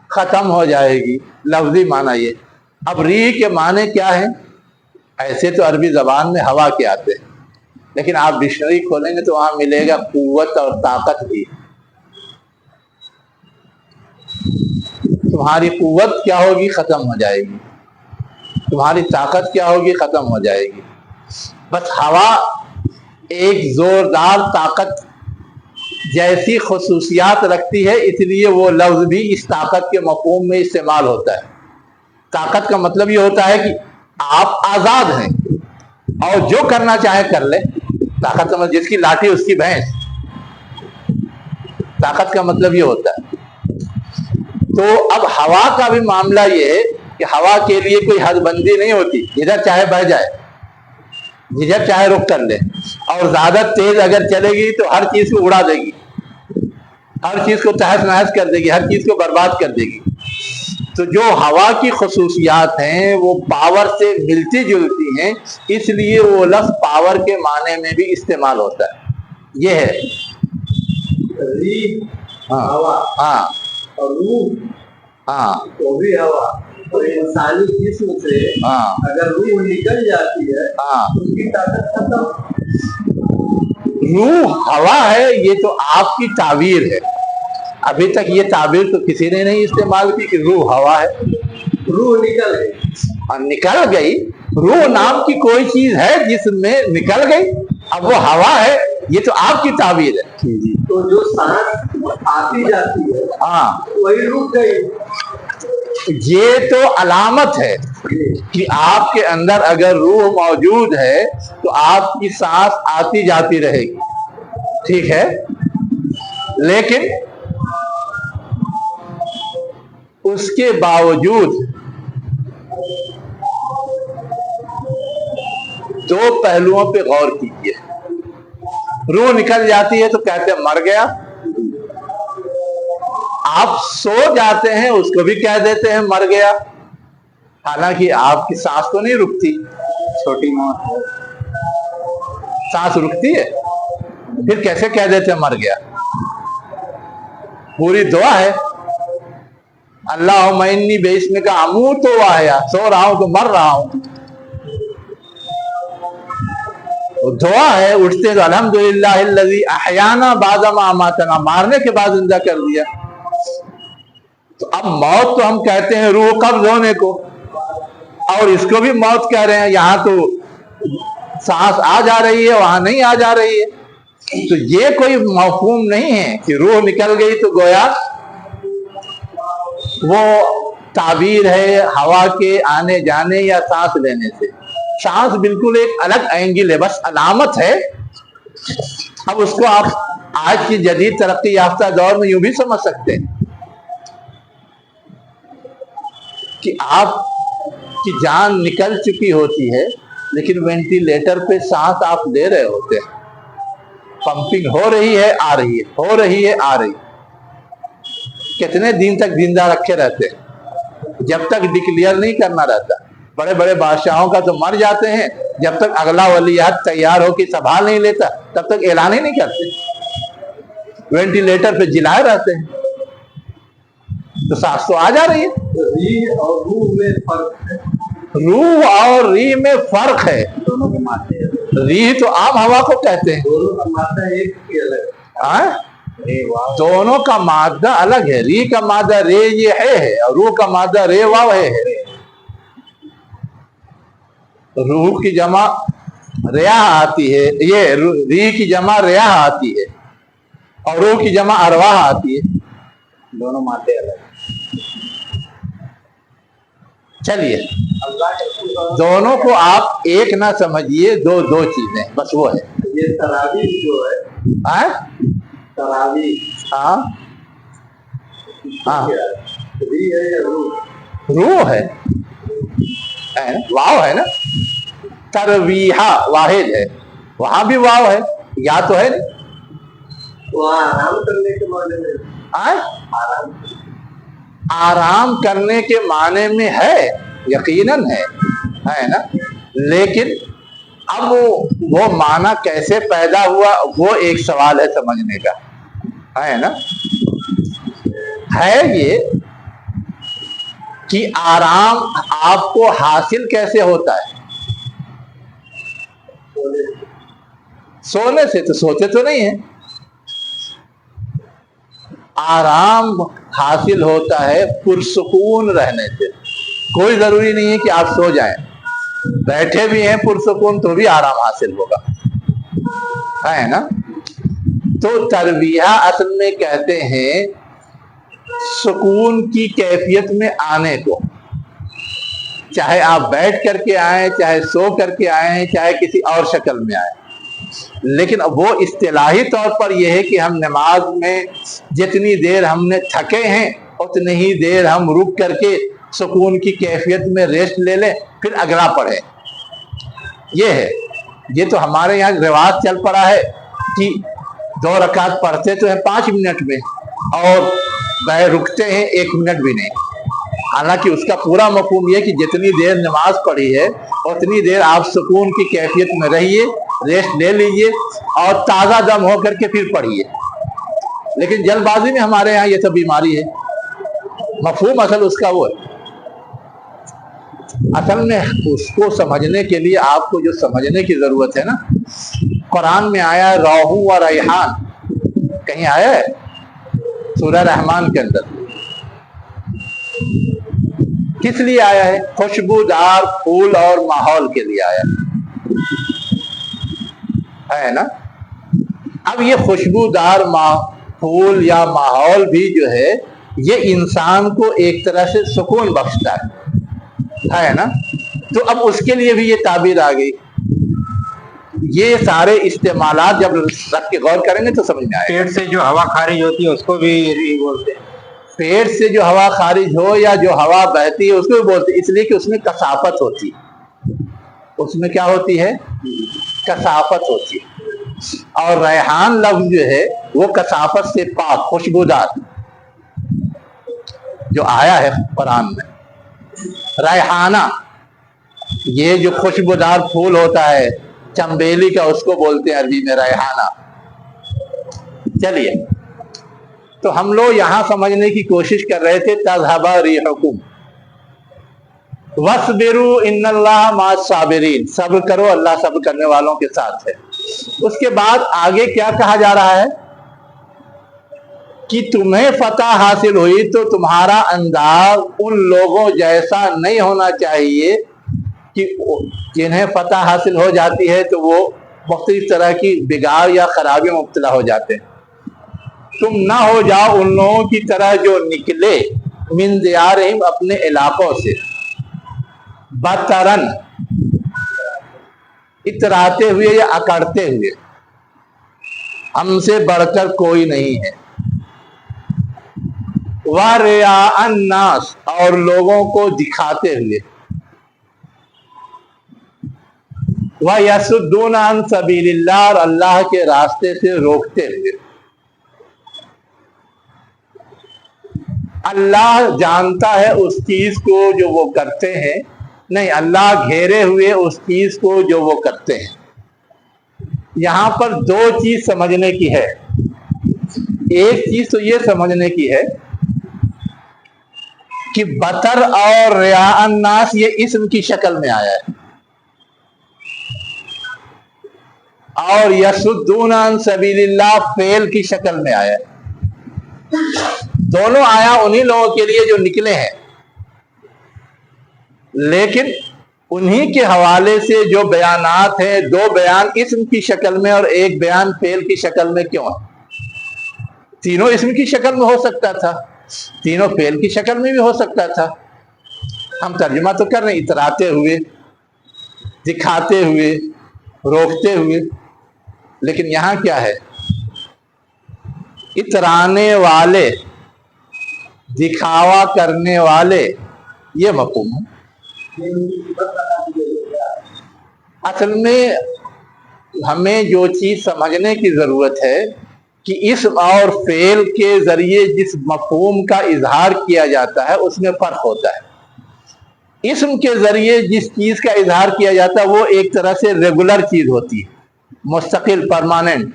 ختم ہو جائے گی. لفظی معنی یہ. اب ریح کے معنی کیا ہے؟ ایسے تو عربی زبان میں ہوا کے آتے ہیں، لیکن آپ ڈکشنری کھولیں گے تو وہاں ملے گا قوت اور طاقت بھی. تمہاری قوت کیا ہوگی؟ ختم ہو جائے گی. تمہاری طاقت کیا ہوگی؟ ختم ہو جائے گی. بس ہوا ایک زوردار طاقت جیسی خصوصیات رکھتی ہے، اس لیے وہ لفظ بھی اس طاقت کے مفہوم میں استعمال ہوتا ہے. طاقت کا مطلب یہ ہوتا ہے کہ آپ آزاد ہیں اور جو کرنا چاہے کر لیں. طاقت کا مطلب جس کی لاٹھی اس کی بھینس. طاقت کا مطلب یہ ہوتا ہے. तो अब हवा का भी मामला ये है कि हवा के लिए कोई हदबंदी नहीं होती, जिधर चाहे बह जाए, जिधर चाहे रुक कर ले, और ज्यादा तेज अगर चलेगी तो हर चीज को उड़ा देगी, हर चीज को तहस नहस कर देगी, हर चीज को बर्बाद कर देगी। तो जो हवा की खसूसियात हैं वो पावर से मिलती जुलती हैं, इसलिए वो लफ्ज पावर के माने में भी इस्तेमाल होता है। ये है हवा, हाँ और रूह, हाँ वो भी हवा। और इंसानी जिस्म से अगर रूह निकल जाती है तो उसकी ताकत खत्म। रूह हवा है, ये तो आपकी ताबीर है। अभी तक ये ताबीर तो किसी ने नहीं इस्तेमाल की कि रूह हवा है। रूह निकल गई, निकल गई। रूह नाम की कोई चीज है जिसमें निकल गई, अब वो हवा है, ये तो आपकी ताबीर है। तो जो सांस आती जाती है वही रुक गई। ये तो अलामत है कि आपके अंदर अगर रूह मौजूद है तो आपकी सांस आती जाती रहेगी, ठीक है। लेकिन उसके बावजूद दो पहलुओं पे गौर कीजिए। रूह निकल जाती है तो कहते हैं मर गया, आप सो जाते हैं उसको भी कह देते हैं मर गया, हालांकि आपकी सांस तो नहीं रुकती। छोटी मौत, सांस रुकती है, फिर कैसे कह देते हैं मर गया? पूरी दुआ है, अल्लाहुम्मा इन्नी बिस्मिका अमूतु व अहया, सो रहा हूं तो मर रहा हूं। दुआ है, उठते तो अल्हम्दुलिल्लाहिल्लज़ी अहयाना बादमा अमातना, मारने के बाद जिंदा कर दिया। तो अब मौत तो हम कहते हैं रूह कब्ज होने को, और इसको भी मौत कह रहे हैं। यहां तो सांस आ जा रही है, वहां नहीं आ जा रही है। तो ये कोई मफहूम नहीं है कि रूह निकल गई तो गोया वो ताबीर है हवा के आने जाने या सांस लेने से। सांस बिल्कुल एक अलग एंगल है, बस अलामत है। अब उसको आप आज की जदीद तरक्की याफ्ता दौर में यूं भी समझ सकते हैं कि आप की जान निकल चुकी होती है, लेकिन वेंटिलेटर पे सांस आप ले रहे होते हैं, पंपिंग हो रही है आ रही है, हो रही है आ रही है। कितने दिन तक जिंदा रखे रहते हैं, जब तक डिक्लेयर नहीं करना रहता। बड़े बड़े बादशाहों का तो मर जाते हैं, जब तक अगला वलीअहद तैयार हो कि संभाल नहीं लेता तब तक ऐलान ही नहीं करते, वेंटिलेटर पे जिलाए रहते हैं। तो सांस तो आ जा रही है। रीह और रूह में फर्क है, रूह और रीह में फर्क है। दोनों के माते रीह तो आम हवा को कहते हैं, दोनों का माता एक ही अलग है। दोनों का मादा अलग है। री का मादा रे ये है और रूह का मादा रे वाव है। रूह की जमा रिया आती है, ये री की जमा रिया आती है, और रूह की जमा अरवाह आती है। दोनों माते अलग। चलिए, दोनों को आप एक ना समझिए, दो दो चीजें बस वो है। ये तरावी जो है, तरावी, हाँ हाँ, री है या रूह? रूह है वाव है ना। तरवीहा वाहिद है, वहां भी वाव है, या तो है नहीं। वहाँ आराम करने के माने में, आराम करने के माने में है, यकीनन है ना। लेकिन अब वो माना कैसे पैदा हुआ वो एक सवाल है समझने का, है ना। है ये कि आराम आपको हासिल कैसे होता है? सोने से। तो सोते तो नहीं है। आराम हासिल होता है पुरसुकून रहने से। कोई जरूरी नहीं है कि आप सो जाएं, बैठे भी हैं पुरसुकून तो भी आराम हासिल होगा, है ना। तो तरबिया असल में कहते हैं सुकून की कैफियत में आने को। चाहे आप बैठ करके आए, चाहे सो करके आए, चाहे किसी और शक्ल में आए, लेकिन वो इस्तिलाही तौर पर यह है कि हम नमाज में जितनी देर हमने थके हैं उतनी ही देर हम रुक करके सुकून की कैफियत में रेस्ट ले लें, फिर अगला पढ़े। ये है, ये तो हमारे यहाँ रिवाज चल पड़ा है कि 2 रकात पढ़ते तो है 5 मिनट में और वह रुकते हैं 1 मिनट भी नहीं। हालांकि उसका पूरा मफहूम ये कि जितनी देर नमाज पढ़ी है उतनी देर आप सुकून की कैफियत में रहिए, रेस्ट ले लीजिए और ताज़ा दम हो करके फिर पढ़िए। लेकिन जल्दबाजी में हमारे यहाँ ये सब बीमारी है। मफहूम असल उसका वो है। असल में उसको समझने के लिए आपको जो समझने की जरूरत है ना, कुरान में आया रोहू व रैहान, कहीं आया है सूरह रहमान के अंदर। किस लिए आया है? खुशबूदार फूल और माहौल के लिए आया है ना। अब ये खुशबूदार फूल या माहौल भी जो है ये इंसान को एक तरह से सुकून बख्शता है ना। तो अब उसके लिए भी ये ताबीर आ गई। ये सारे इस्तेमालात जब रख के गौर करेंगे तो समझ में आएगा। पेट से जो हवा खारिज होती है उसको भी बोलते हैं। पेट से जो हवा खारिज हो या जो हवा बहती है उसको भी बोलते हैं, इसलिए कि उसमें कसाफत होती है। उसमें क्या होती है? कसाफत होती है। और रेहान लफ्ज जो है वो कसाफत से पाक, खुशबूदार जो आया है कुरान में। रेहाना ये जो खुशबूदार फूल होता है चंबेली का, उसको बोलते हैं अरबी में रेहाना। चलिए, तो हम लोग यहां समझने की कोशिश कर रहे थे तज़हबा रिहुकुम वस्बिरु इन्नल्लाह मास साबिरीन, सब्र करो, अल्लाह सब्र करने वालों के साथ है। उसके बाद आगे क्या कहा जा रहा है कि तुम्हें फतह हासिल हुई तो तुम्हारा अंदाज उन लोगों जैसा नहीं होना चाहिए कि जिन्हें फतह हासिल हो जाती है तो वो मुख्तलिफ तरह की बिगाड़ या खराबी में मुब्तला हो जाते हैं। तुम ना हो जाओ उन लोगों की तरह जो निकले मिन दियारिहिम, अपने इलाकों से, बतरन, इतराते हुए या अकड़ते हुए, हमसे बढ़कर कोई नहीं है। व रियाअन नास, और लोगों को दिखाते हुए, व यसुद्दून अन सबीलिल्लाह, और अल्लाह के रास्ते से रोकते हुए। अल्लाह जानता है उस चीज को जो वो करते हैं, नहीं, अल्लाह घेरे हुए उस चीज को जो वो करते हैं। यहां पर 2 चीज समझने की है। एक चीज तो ये समझने की है कि बतर और रियाअन नास ये इस्म की शक्ल में आया है और यसुद्दून अन सबीलिल्लाह फेल की शक्ल में आया है। दोनों आया उन्हीं लोगों के लिए जो निकले हैं, लेकिन उन्हीं के हवाले से जो बयानात हैं, 2 बयान इस्म की शक्ल में और 1 बयान फेल की शक्ल में क्यों है? तीनों इस्म की शक्ल में हो सकता था, तीनों फेल की शक्ल में भी हो सकता था। हम तर्जुमा तो कर रहे हैं इतराते हुए, दिखाते हुए, रोकते हुए, लेकिन यहां क्या है? इतराने वाले, दिखावा करने वाले, ये मफहूम है। असल में हमें जो चीज समझने की जरूरत है कि इस्म और फेल के जरिए जिस मफहूम का इजहार किया जाता है उसमें फर्क होता है। इस्म के जरिए जिस चीज का इजहार किया जाता है वो एक तरह से रेगुलर चीज होती है, मुस्तकिल, परमानेंट।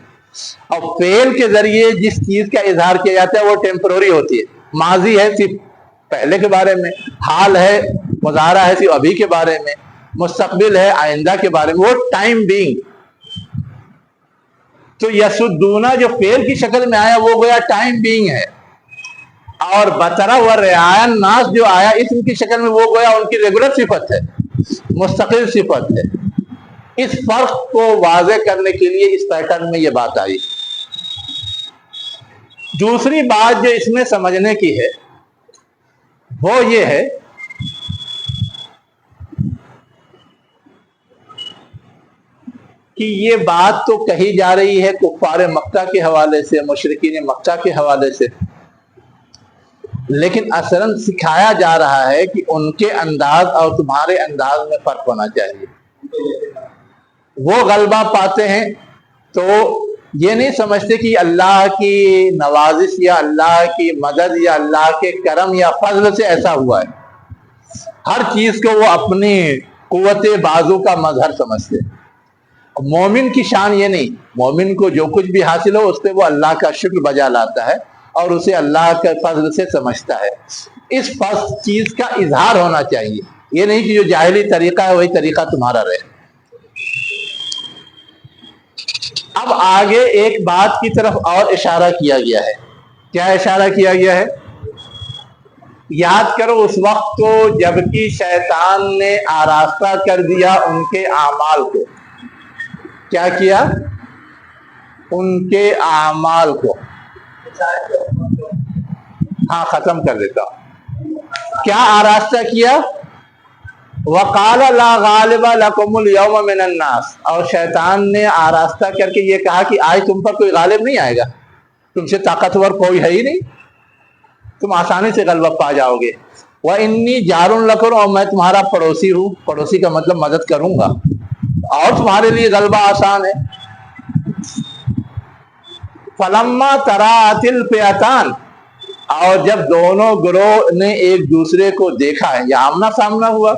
और फेल के जरिए जिस चीज का इजहार किया जाता है वो टेम्पररी होती है। माजी है सिर्फ पहले के बारे में, हाल है, मुज़ारा है सिर्फ अभी के बारे में, मुस्तकबिल है आइंदा के बारे में, वो टाइम बीइंग। तो यसुद्दूना जो फेल की शक्ल में आया वो गोया टाइम बीइंग है, और बतरा व रियाअन नास जो आया इस्म की शक्ल में वो गोया उनकी रेगुलर सिफत है, मुस्तकिल सिफत है। इस फर्क को वाज़े करने के लिए इस पैटर्न में ये बात आई। दूसरी बात जो इसमें समझने की है वो ये है कि ये बात तो कही जा रही है कुफ्फार मक्का के हवाले से, मुशरिकीन मक्का के हवाले से, لیکن اصلاً سکھایا جا رہا ہے کہ ان کے انداز اور تمہارے انداز میں فرق ہونا چاہیے. وہ غلبہ پاتے ہیں تو یہ نہیں سمجھتے کہ اللہ کی نوازش یا اللہ کی مدد یا اللہ کے کرم یا فضل سے ایسا ہوا ہے. ہر چیز کو وہ اپنی قوت بازو کا مظہر سمجھتے. مومن کی شان یہ نہیں. مومن کو جو کچھ بھی حاصل ہو اس پہ وہ اللہ کا شکر بجا لاتا ہے اور اسے اللہ کے فضل سے سمجھتا ہے. اس چیز کا اظہار ہونا چاہیے. یہ نہیں کہ جو جاہلی طریقہ ہے وہی طریقہ تمہارا رہے. اب آگے ایک بات کی طرف اور اشارہ کیا گیا ہے. کیا اشارہ کیا گیا ہے؟ یاد کرو اس وقت کو جبکہ شیطان نے آراستہ کر دیا ان کے اعمال کو. کیا کیا؟ ان کے اعمال کو. ہاں ختم کر دیتا ہوں. کیا آراستہ کیا؟ وَقَالَ لَا غَالِبَ لَكُمُ الْيَوْمَ مِنَ النَّاسِ. اور شیطان نے آراستہ کر کے یہ کہا کہ آج تم پر کوئی غالب نہیں آئے گا. تم سے طاقتور کوئی ہے ہی نہیں. تم آسانی سے غلبہ پا جاؤ گے. وَإِنِّي جَارٌ لَكُمْ. اور میں تمہارا پڑوسی ہوں. پڑوسی کا مطلب مدد کروں گا اور تمہارے لیے غلبہ آسان ہے. فَلَمَّا تَرَاءَتِ الْفِئَتَانِ. اور جب دونوں گروہ نے ایک دوسرے کو دیکھا ہے یا آمنا سامنا ہوا.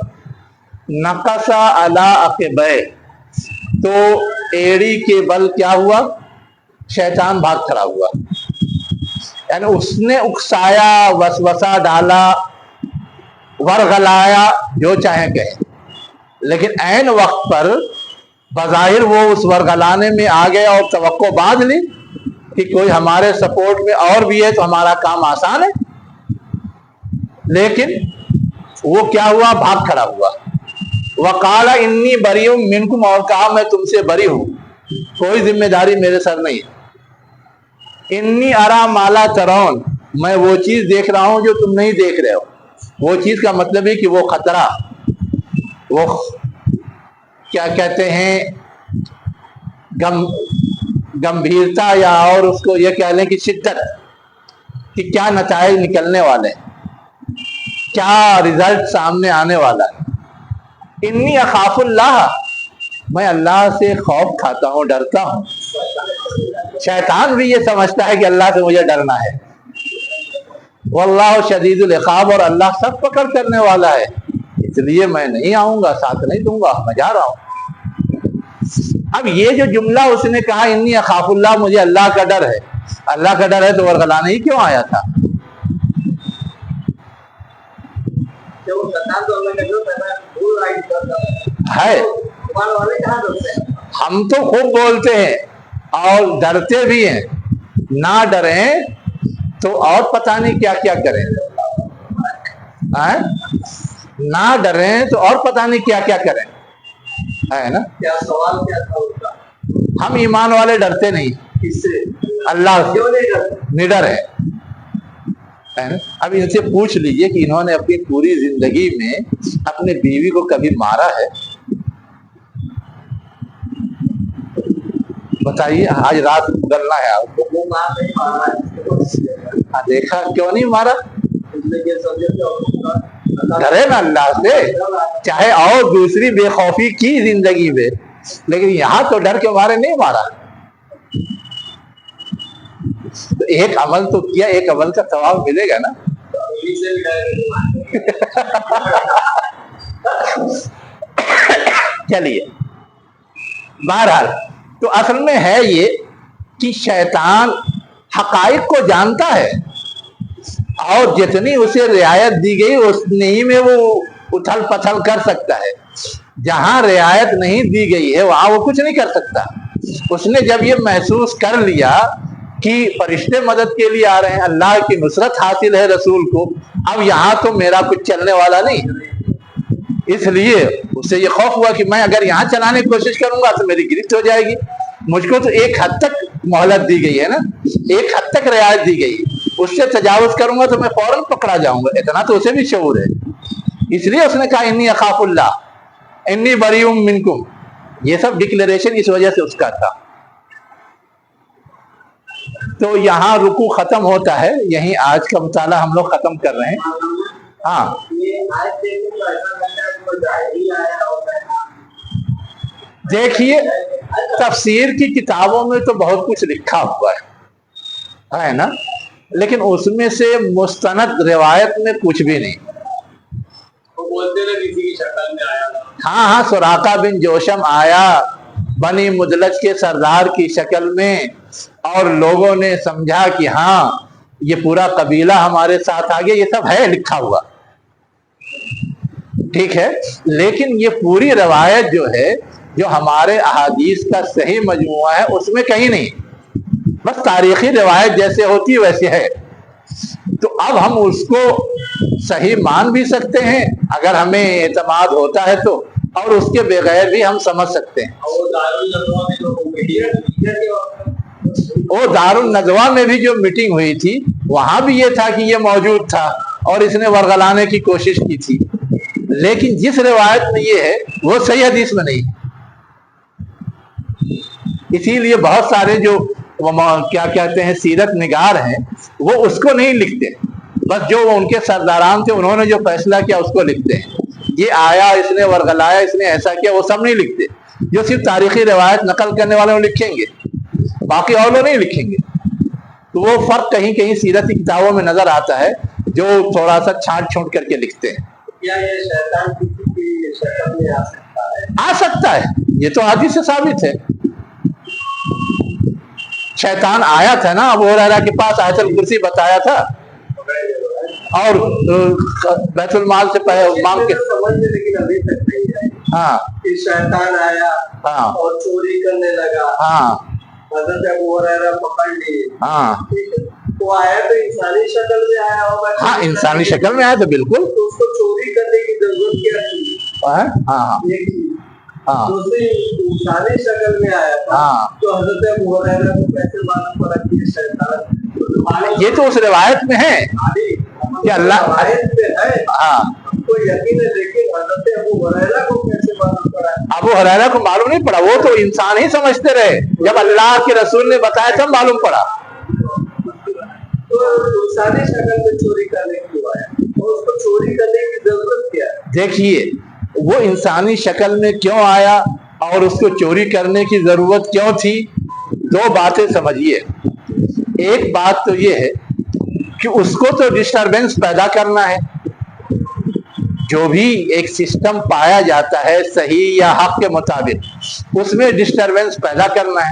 نقص علی عقبیہ. تو ایڑی کے بل کیا ہوا؟ شیطان بھاگ کھڑا ہوا. یعنی اس نے اکسایا، وسوسہ ڈالا، ورغلایا، جو چاہیں کہیں، لیکن عین وقت پر بظاہر وہ اس ورغلانے میں آ گئے اور توقع باندھ لی کہ کوئی ہمارے سپورٹ میں اور بھی ہے تو ہمارا کام آسان ہے. لیکن وہ کیا ہوا؟ بھاگ کھڑا ہوا. وَقَالَ إِنِّي بَرِيٌّ مِّنكُمْ. اور کہا میں تم سے بری ہوں، کوئی ذمہ داری میرے سر نہیں ہے. إِنِّي أَرَىٰ مَا لَا تَرَوْنَ. میں وہ چیز دیکھ رہا ہوں جو تم نہیں دیکھ رہے ہو. وہ چیز کا مطلب ہے کہ وہ خطرہ، وہ کیا کہتے ہیں گمبھیرتا، یا اور اس کو یہ کہہ لیں کہ شدت، کہ کیا نتائج نکلنے والے ہیں، کیا رزلٹ سامنے آنے والا ہے. انی اخاف اللہ. میں اللہ سے خوف کھاتا ہوں، ڈرتا ہوں. شیطان بھی یہ سمجھتا ہے کہ اللہ سے مجھے ڈرنا ہے. واللہ شدید العقاب. اور اللہ سخت پکڑ کرنے والا ہے، اس لیے میں نہیں آؤں گا، ساتھ نہیں دوں گا، میں جا رہا ہوں. اب یہ جو جملہ اس نے کہا انی اخاف اللہ، مجھے اللہ کا ڈر ہے. اللہ کا ڈر ہے تو ورغلانے ہی کیوں آیا تھا؟ ہے ہم تو خوب بولتے ہیں اور ڈرتے بھی ہیں. نہ ڈریں تو اور پتہ نہیں کیا کیا کریں. نہ ڈریں تو اور پتہ نہیں کیا کیا کریں، ہے نا. کیا سوال کیا تھا؟ ہم ایمان والے ڈرتے نہیں، کس سے؟ اللہ سے نڈر ہے. اب ان سے پوچھ لیجئے کہ انہوں نے اپنی پوری زندگی میں اپنے بیوی کو کبھی مارا ہے؟ بتائیے. آج رات گلنا ہے آپ کو. دیکھا کیوں نہیں مارا؟ ڈرے نا اللہ سے، چاہے اور دوسری بے خوفی کی زندگی میں، لیکن یہاں تو ڈر کے مارے نہیں مارا. تو ایک عمل تو کیا، ایک عمل کا ثواب ملے گا نا. چلیے بہرحال تو اصل میں ہے یہ کہ شیطان حقائق کو جانتا ہے اور جتنی اسے رعایت دی گئی اتنی ہی میں وہ اتھل پتھل کر سکتا ہے. جہاں رعایت نہیں دی گئی ہے وہاں وہ کچھ نہیں کر سکتا. اس نے جب یہ محسوس کر لیا کہ فرشتے مدد کے لیے آ رہے ہیں، اللہ کی نصرت حاصل ہے رسول کو، اب یہاں تو میرا کچھ چلنے والا نہیں، اس لیے اس سے یہ خوف ہوا کہ میں اگر یہاں چلانے کی کوشش کروں گا تو میری گرفت ہو جائے گی. مجھ کو تو ایک حد تک مہلت دی گئی ہے نا، ایک حد تک رعایت دی گئی، اس سے تجاوز کروں گا تو میں فوراً پکڑا جاؤں گا. اتنا تو اسے بھی شعور ہے. اس لیے اس نے کہا انی اخاف اللہ انی بریء منکم. یہ سب ڈکلیریشن اس وجہ سے اس کا تھا. تو यहाँ रुकू खत्म होता है, यहीं आज का मुताला हम लोग खत्म कर रहे हैं। हाँ, देखिए तफसीर की किताबों में तो बहुत कुछ लिखा हुआ है ना, लेकिन उसमें से मुस्तनद रिवायत में कुछ भी नहीं। वो बोलते ना किसी की शक्ल में आया। हाँ, सुराका बिन जोशम आया बनी मुदलज के सरदार की शक्ल में, और लोगों ने समझा कि हाँ ये पूरा कबीला हमारे साथ आ गया। ये सब है लिखा हुआ, ठीक है, लेकिन ये पूरी रवायत जो है, जो हमारे अहादीस का सही मजमुआ है, उसमें कहीं नहीं, बस तारीखी रिवायत जैसे होती वैसे है। तो अब हम उसको सही मान भी सकते हैं अगर हमें एतमाद होता है तो, और उसके बगैर भी हम समझ सकते हैं। वो दारुल नजवा में भी जो मीटिंग हुई थी, वहां भी ये था कि ये मौजूद था और इसने वरगलाने की कोशिश की थी, लेकिन जिस रिवायत में ये है वो सही हदीस में नहीं। इसीलिए बहुत सारे जो क्या कहते हैं सीरत निगार हैं, वो उसको नहीं लिखते, बस जो उनके सरदारान थे उन्होंने जो फैसला किया उसको लिखते हैं। ये आया, इसने वरगलाया, इसने ऐसा किया, वो सब नहीं लिखते। जो सिर्फ तारीखी रिवायत नकल करने वाले वो लिखेंगे, बाकी और लोग नहीं लिखेंगे। तो वो फर्क कहीं कहीं सीरत की किताबों में नजर आता है, जो थोड़ा सा छांट छूट करके लिखते हैं। क्या ये शैतान किसी की शक्ल में आ सकता है? आ सकता है, ये तो हदीस से साबित है। शैतान आया था ना अबू हुरैरा के पास, आयतुल कुर्सी बताया था, और बैतुल माल से मांग के समझ में, लेकिन अभी तक नहीं है। हाँ, कि शैतान आया, हाँ, और चोरी करने लगा। हाँ, हज़रत अबू हुरैरा पकड़ लिए। हाँ, तो आया तो इंसानी शक्ल में आया होगा। हाँ, इंसानी शक्ल में आया तो बिल्कुल। तो उसको चोरी करने की जरूरत क्या थी? हाँ, हाँ, एक चीज। हाँ, दूसरी, इंसानी शक्ल में आया था, हाँ, तो हज़रत अबू हुरैरा को कैसे मालूम पड़ा कि ये शैतान? ये तो उस रिवायत में है कि अल्लाह, रिवायत पे है, हाँ, हमको यकीन है, लेकिन हज़रत अबू हुरैरा को कैसे मालूम पड़ा? अबू हुरैरा को मालूम नहीं पड़ा, वो तो इंसान ही समझते रहे, जब अल्लाह के रसूल ने बताया तब मालूम पड़ा। तो इंसानी शक्ल में चोरी करने क्यों आया, और उसको चोरी करने की जरूरत क्या है? देखिए वो इंसानी शक्ल में क्यों आया और उसको चोरी करने की जरूरत क्यों थी, दो बातें समझिए। एक बात तो ये है कि उसको तो डिस्टरबेंस पैदा करना है। जो भी एक सिस्टम पाया जाता है सही या हक के मुताबिक, उसमें डिस्टरबेंस पैदा करना है।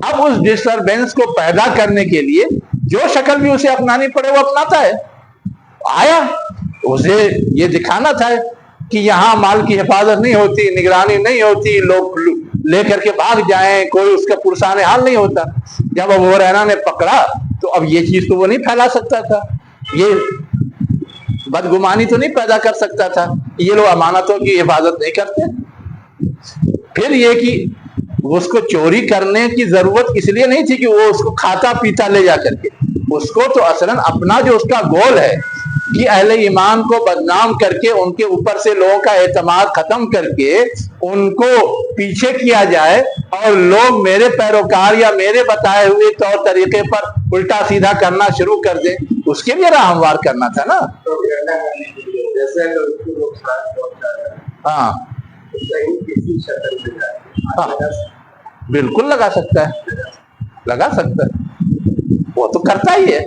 अब उस डिस्टरबेंस को पैदा करने के लिए जो शक्ल भी उसे अपनानी पड़े वो अपनाता है। आया, उसे ये दिखाना था कि यहाँ माल की हिफाजत नहीं होती, निगरानी नहीं होती, लोग लेकर के भाग जाएं, कोई उसका पुरसाने हाल नहीं होता। जब अबू हुरैरा ने पकड़ा तो अब ये चीज तो वो नहीं फैला सकता था, ये बदगुमानी तो नहीं पैदा कर सकता था, ये लोग अमानतों की हिफाजत नहीं करते। फिर ये कि उसको चोरी करने की जरूरत इसलिए नहीं थी कि वो उसको खाता पीता ले जा करके, उसको तो असलन अपना जो उसका गोल है कि अहले ईमान को बदनाम करके उनके ऊपर से लोगों का एतमाद खत्म करके उनको पीछे किया जाए और लोग मेरे पैरोकार या मेरे बताए हुए तौर तरीके पर उल्टा सीधा करना शुरू कर दें, उसके लिए राह हमवार करना था ना। जैसे अगर उसको नुकसान पहुंचा है, हाँ, तो कहीं किसी शक्ल में जाए, हाँ, बिल्कुल लगा सकता है, लगा सकता है, वो तो करता ही है।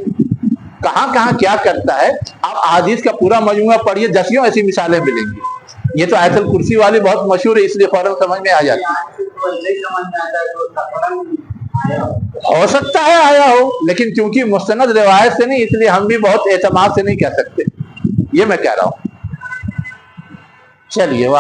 कहाँ कहाँ क्या करता है, आप हदीस का पूरा मजमूआ पढ़िए, दसियों ऐसी मिसालें मिलेंगी। ये तो आयतुल कुर्सी वाली बहुत मशहूर है, इसलिए फौरन समझ में आ जाती है। हो सकता है आया हो, लेकिन क्योंकि मुस्तनद रिवायत से नहीं, इसलिए हम भी बहुत एतमाद से नहीं कह सकते, ये मैं कह रहा हूँ। चलिए वह